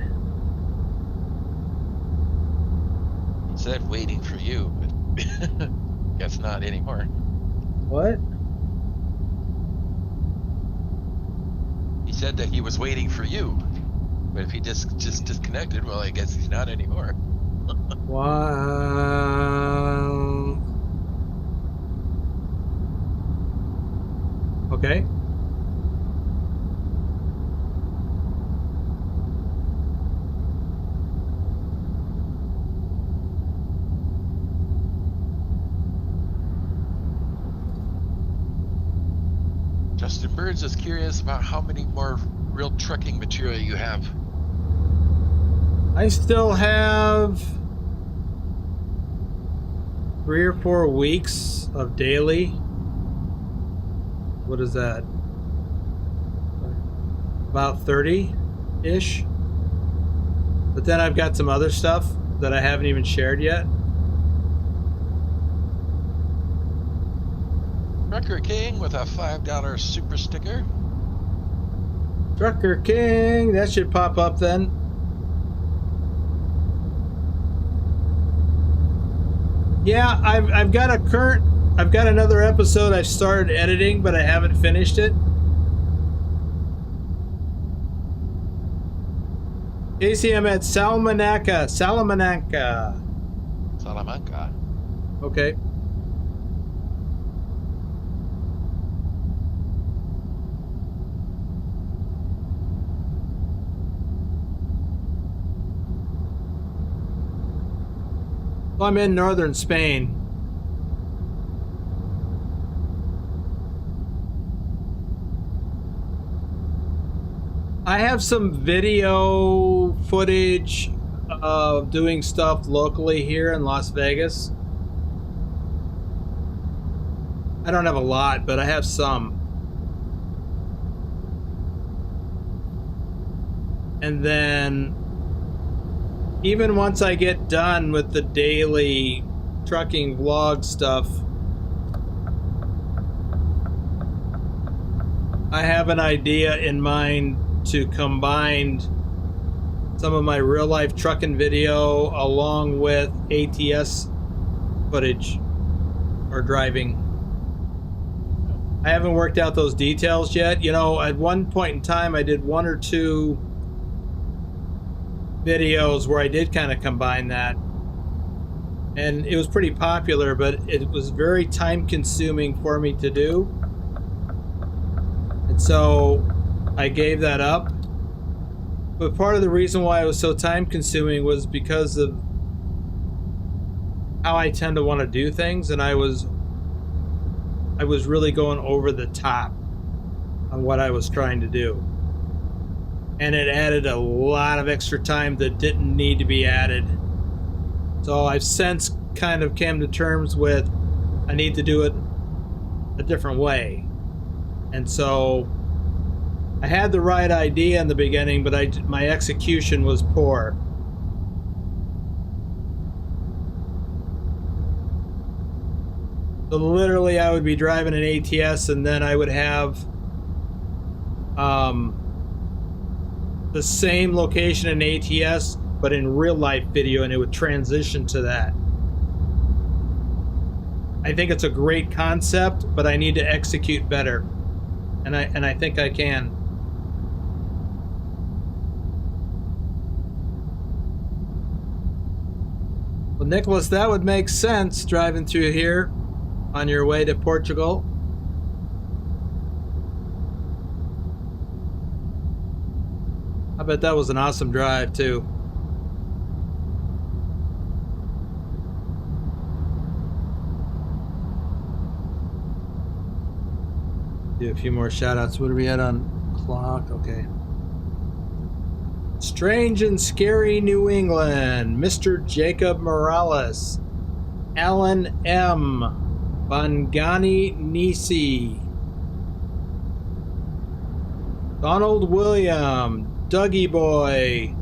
He said waiting for you, but guess not anymore. What? He said that he was waiting for you, but if he just disconnected, well, I guess he's not anymore. Wow. Okay. Justin Burns is curious about how many more real trucking material you have. I still have 3 or 4 weeks of daily. What is that? About 30-ish. But then I've got some other stuff that I haven't even shared yet. Trucker King with a $5 super sticker. Trucker King, that should pop up then. Yeah, I've got another episode I've started editing, but I haven't finished it. Casey, I'm at Salamanca. Salamanca. Okay. Well, I'm in northern Spain. I have some video footage of doing stuff locally here in Las Vegas. I don't have a lot, but I have some. And then even once I get done with the daily trucking vlog stuff, I have an idea in mind to combine some of my real life trucking video along with ATS footage or driving. I haven't worked out those details yet. You know, at one point in time I did 1 or 2 videos where I did kind of combine that, and it was pretty popular, but it was very time consuming for me to do, and so I gave that up. But part of the reason why it was so time consuming was because of how I tend to want to do things, and I was really going over the top on what I was trying to do. And it added a lot of extra time that didn't need to be added. So I've since kind of came to terms with I need to do it a different way. And so I had the right idea in the beginning, but my execution was poor. So literally I would be driving an ATS and then I would have the same location in ATS, but in real life video, and it would transition to that. I think it's a great concept, but I need to execute better. And I think I can. Well, Nicholas, that would make sense driving through here on your way to Portugal. I bet that was an awesome drive too. Do a few more shout outs. What are we at on clock? Okay. Strange and Scary New England, Mr. Jacob Morales. Alan M. Bangani Nisi. Donald William. Dougie Boy.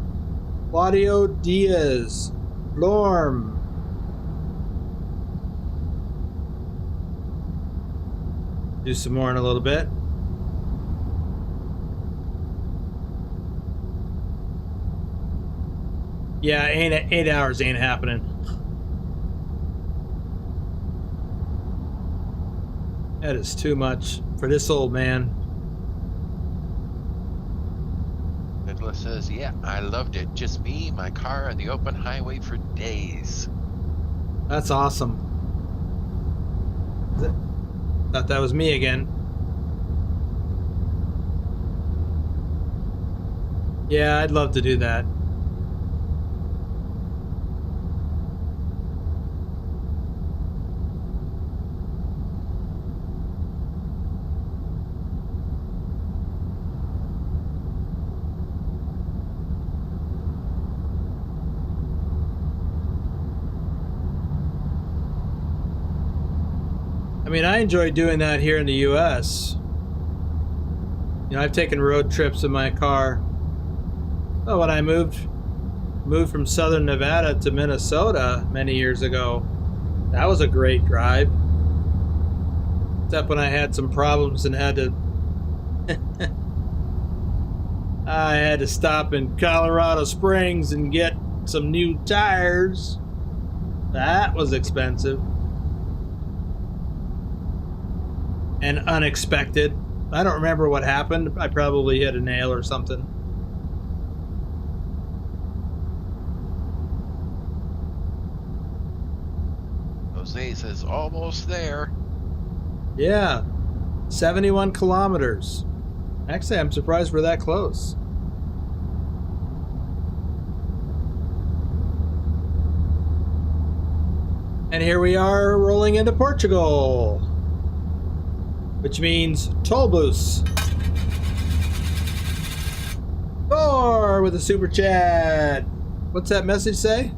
Claudio Diaz. Lorm. Do some more in a little bit. Yeah, 8 hours ain't happening. That is too much for this old man. Nicholas says, yeah, I loved it. Just me, my car, and the open highway for days. That's awesome. Thought that was me again. Yeah, I'd love to do that. I mean, I enjoy doing that here in the US. You know, I've taken road trips in my car. Oh, when I moved from southern Nevada to Minnesota many years ago, that was a great drive. Except when I had some problems and had to I had to stop in Colorado Springs and get some new tires. That was expensive. And unexpected. I don't remember what happened. I probably hit a nail or something. Jose says, almost there. Yeah. 71 kilometers. Actually, I'm surprised we're that close. And here we are rolling into Portugal. Which means toll booths. Thor with a super chat. What's that message say?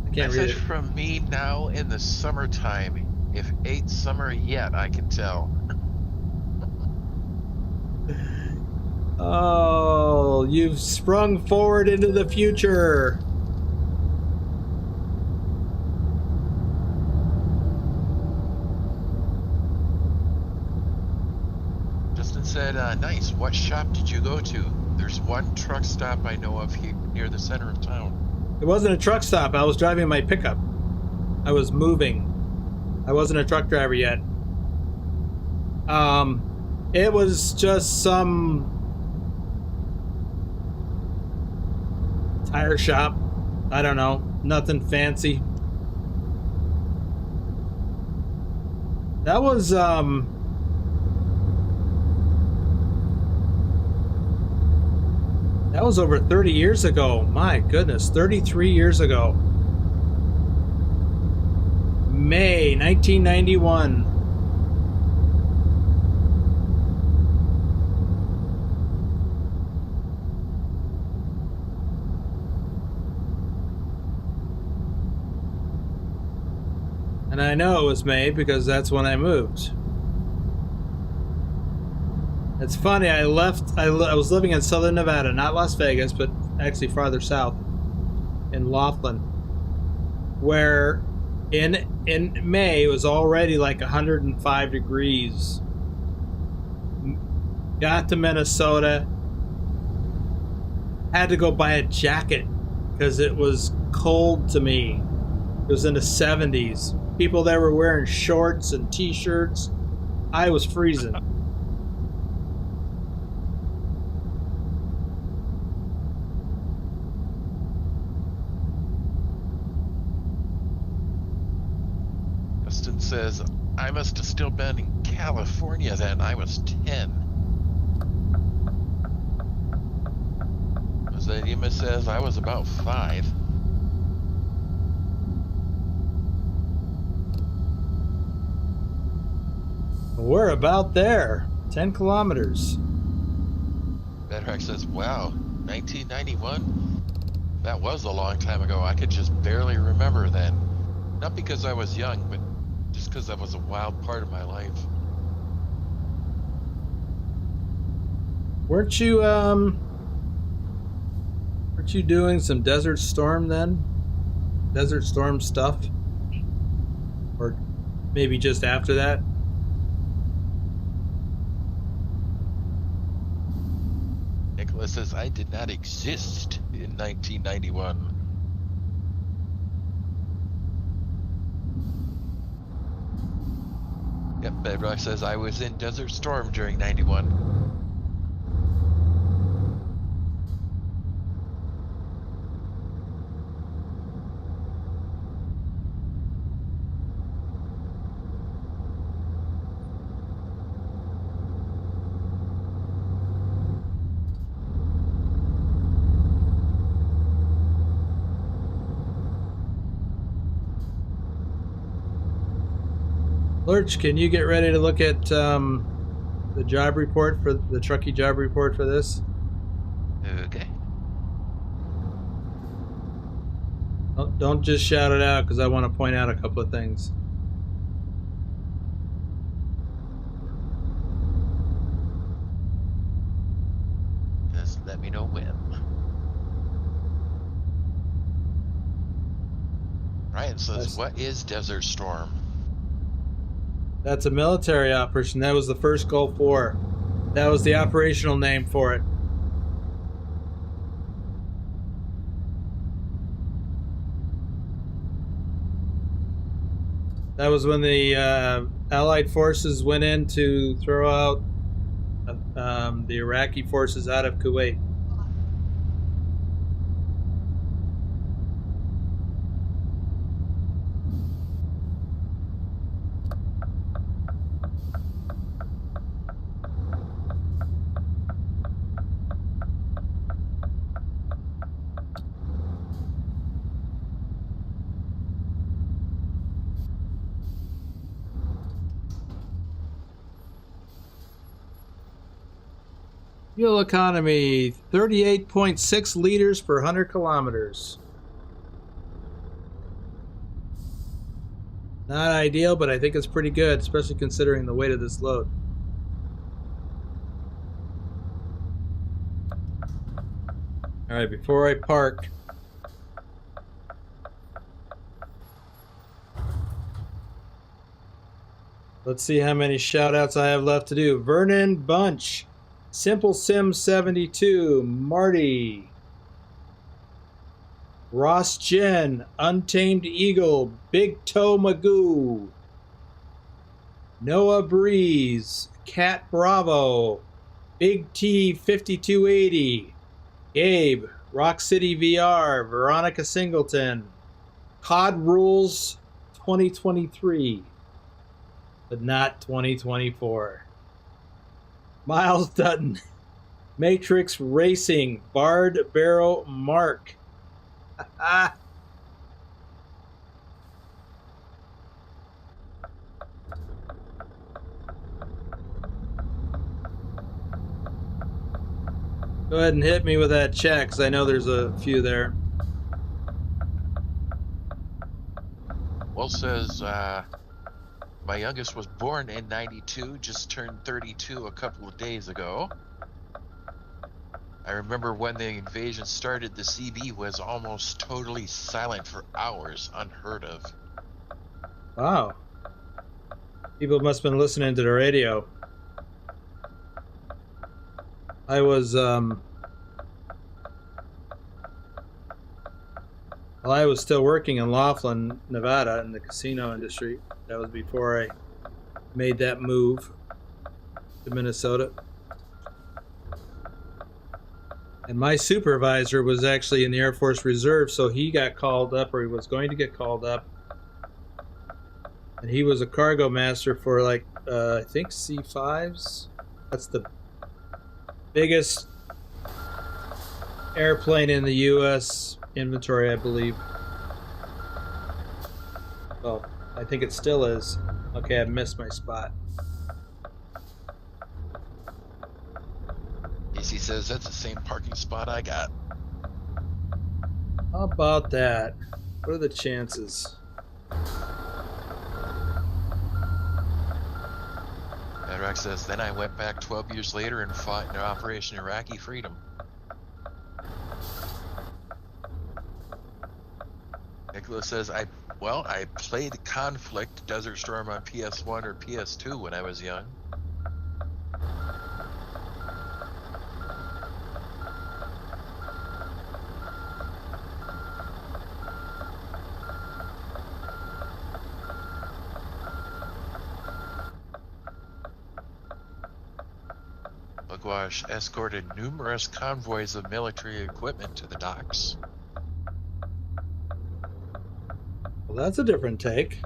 I can't read it. Message from me now in the summertime. If ain't summer yet, I can tell. Oh, you've sprung forward into the future. Said, nice. What shop did you go to? There's one truck stop I know of here near the center of town. It wasn't a truck stop. I was driving my pickup. I was moving. I wasn't a truck driver yet. It was just some tire shop. I don't know. Nothing fancy. That was, that was over 30 years ago. My goodness, 33 years ago. May 1991. And I know it was May because that's when I moved. It's funny, I was living in southern Nevada, not Las Vegas, but actually farther south, in Laughlin, where in May it was already like 105 degrees. Got to Minnesota, had to go buy a jacket because it was cold to me. It was in the 70s. People there were wearing shorts and t-shirts. I was freezing. Says, I must have still been in California then. I was 10. Zadima says, I was about 5. We're about there. 10 kilometers. Bedrock says, wow, 1991? That was a long time ago. I could just barely remember then. Not because I was young, but just because that was a wild part of my life. Weren't you doing some Desert Storm then? Desert Storm stuff? Or maybe just after that? Nicholas says, I did not exist in 1991. Yep, Bedrock says, I was in Desert Storm during 91. Lurch, can you get ready to look at the job report for the Trucky job report for this? Okay. Don't just shout it out because I want to point out a couple of things. Just let me know when. Ryan says, what is Desert Storm? That's a military operation. That was the first Gulf War. That was the operational name for it. That was when the Allied forces went in to throw out the Iraqi forces out of Kuwait. Fuel economy, 38.6 liters per 100 kilometers. Not ideal, but I think it's pretty good, especially considering the weight of this load. All right, before I park, let's see how many shout outs I have left to do. Vernon Bunch, Simple Sim 72, Marty, Ross Jen, Untamed Eagle, Big Toe Magoo, Noah Breeze, Cat Bravo, Big T 5280, Gabe, Rock City VR, Veronica Singleton, COD Rules 2023, but not 2024. Miles Dutton, Matrix Racing, Bard Barrel Mark. Go ahead and hit me with that check, because I know there's a few there. Well, says, my youngest was born in 92, just turned 32 a couple of days ago. I remember when the invasion started, the CB was almost totally silent for hours, unheard of. Wow. People must have been listening to the radio. I was still working in Laughlin, Nevada in the casino industry. That was before I made that move to Minnesota. And my supervisor was actually in the Air Force Reserve, so he got called up, or he was going to get called up. And he was a cargo master for I think C5s. That's the biggest airplane in the U.S. inventory, I believe. Well, I think it still is. Okay, I missed my spot. AC says that's the same parking spot I got. How about that? What are the chances? Bedrock says, then I went back 12 years later and fought in Operation Iraqi Freedom. Nicholas says, I played Conflict Desert Storm on PS1 or PS2 when I was young. Lec-z escorted numerous convoys of military equipment to the docks. Well, that's a different take.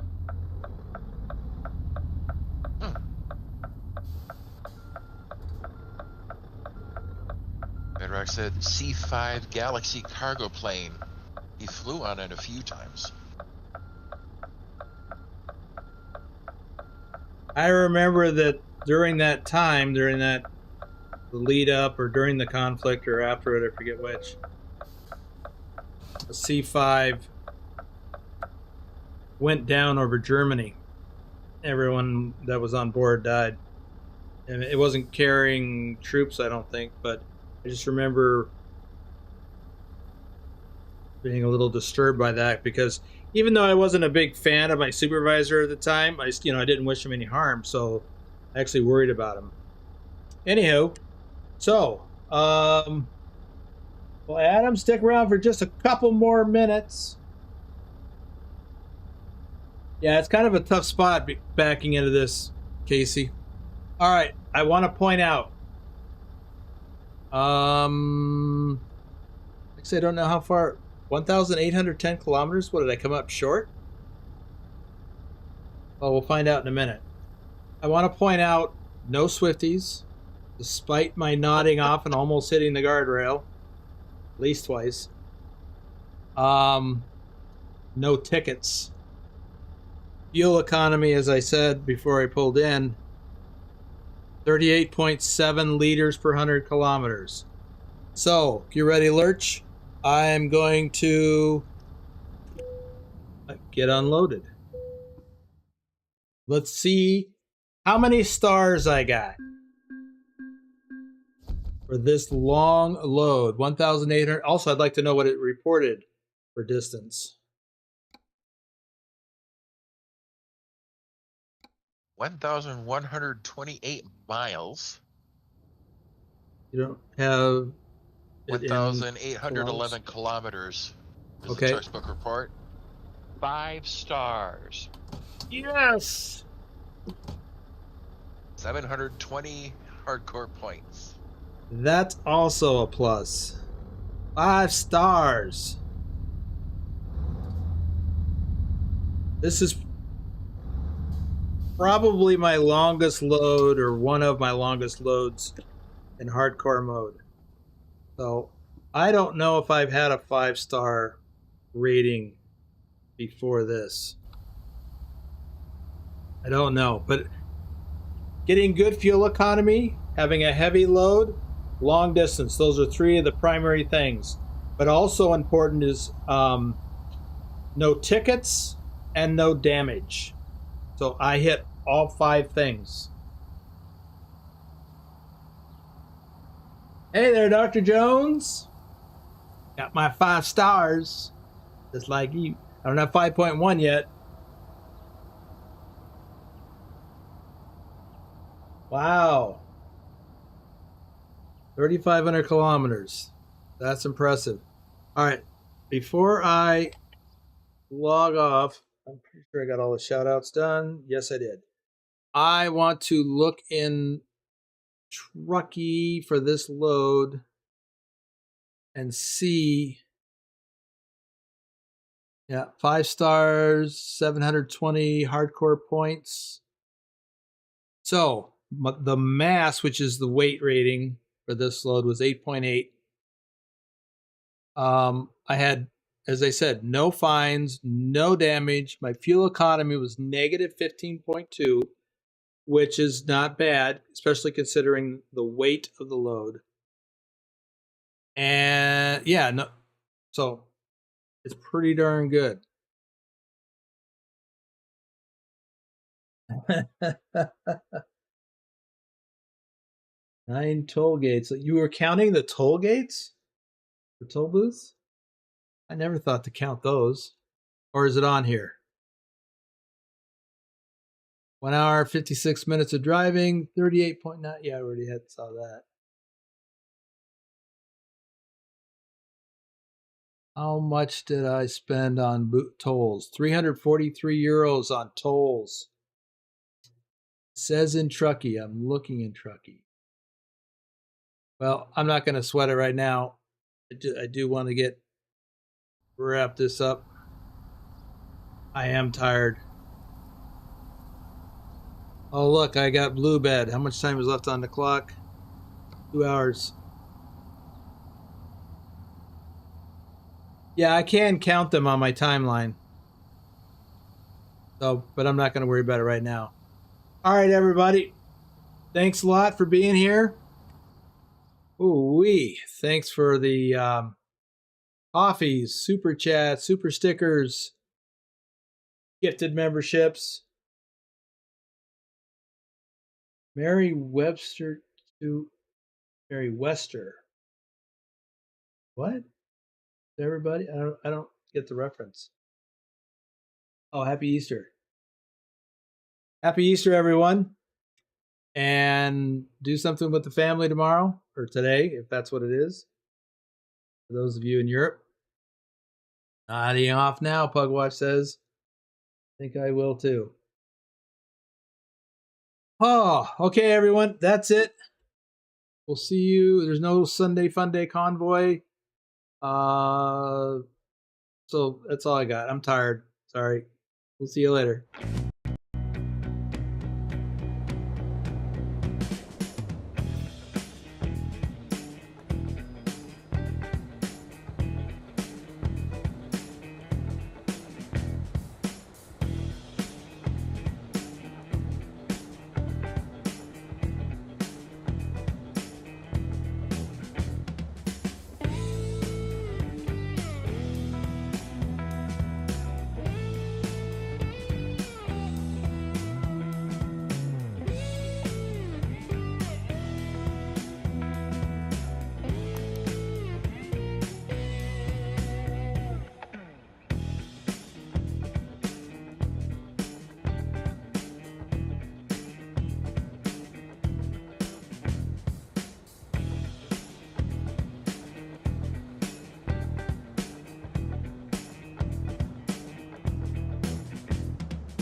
Bedrock said C5 Galaxy cargo plane. He flew on it a few times. I remember that during that time, during that lead up or during the conflict or after it, I forget which, a C5 went down over Germany. Everyone that was on board died. And it wasn't carrying troops, I don't think, but I just remember being a little disturbed by that, because even though I wasn't a big fan of my supervisor at the time, I didn't wish him any harm, so I actually worried about him. Anywho, so, well, Adam, stick around for just a couple more minutes. Yeah, it's kind of a tough spot backing into this, Casey. All right, I want to point out, like I said, I don't know how far, 1,810 kilometers. What, did I come up short? Well, we'll find out in a minute. I want to point out, no Swifties, despite my nodding off and almost hitting the guardrail, at least twice. No tickets. Fuel economy, as I said before I pulled in, 38.7 liters per 100 kilometers. So, if you're ready, Lurch, I'm going to get unloaded. Let's see how many stars I got for this long load. 1,800. Also, I'd like to know what it reported for distance. 1,128 miles. You don't have 1,811 kilometers. Is okay. The TrucksBook report. 5 stars. Yes. 720 hardcore points. That's also a plus. 5 stars. This is probably my longest load, or one of my longest loads in hardcore mode. So I don't know if I've had a 5-star rating before this. I don't know, but getting good fuel economy, having a heavy load, long distance, those are 3 of the primary things. But also important is no tickets and no damage. So I hit all 5 things. Hey there, Dr. Jones. Got my 5 stars, just like you. I don't have 5.1 yet. Wow. 3,500 kilometers. That's impressive. All right. Before I log off, I'm pretty sure I got all the shout outs done. Yes, I did. I want to look in Trucky for this load and see. Yeah, 5 stars, 720 hardcore points. So the mass, which is the weight rating for this load, was 8.8. I had, as I said, no fines, no damage. My fuel economy was negative 15.2, which is not bad, especially considering the weight of the load. And yeah, no, so it's pretty darn good. 9 toll gates. You were counting the toll gates? The toll booths? I never thought to count those. Or is it on here? 1 hour, 56 minutes of driving, 38.9. Yeah, I already saw that. How much did I spend on tolls? 343 euros on tolls. Says in Trucky. I'm looking in Trucky. Well, I'm not going to sweat it right now. I do want to wrap this up. I am tired. Oh, look, I got blue bed. How much time is left on the clock? 2 hours. Yeah, I can count them on my timeline. So, but I'm not going to worry about it right now. All right, everybody. Thanks a lot for being here. Ooh-wee. Thanks for the coffees, super chats, super stickers, gifted memberships. Mary Webster to Mary Wester. What? Everybody? I don't get the reference. Oh, happy Easter. Happy Easter, everyone. And do something with the family tomorrow or today, if that's what it is. For those of you in Europe. Nodding off now, Pugwatch says. I think I will too. Oh, okay, everyone. That's it. We'll see you. There's no Sunday Fun Day convoy. So that's all I got. I'm tired. Sorry. We'll see you later.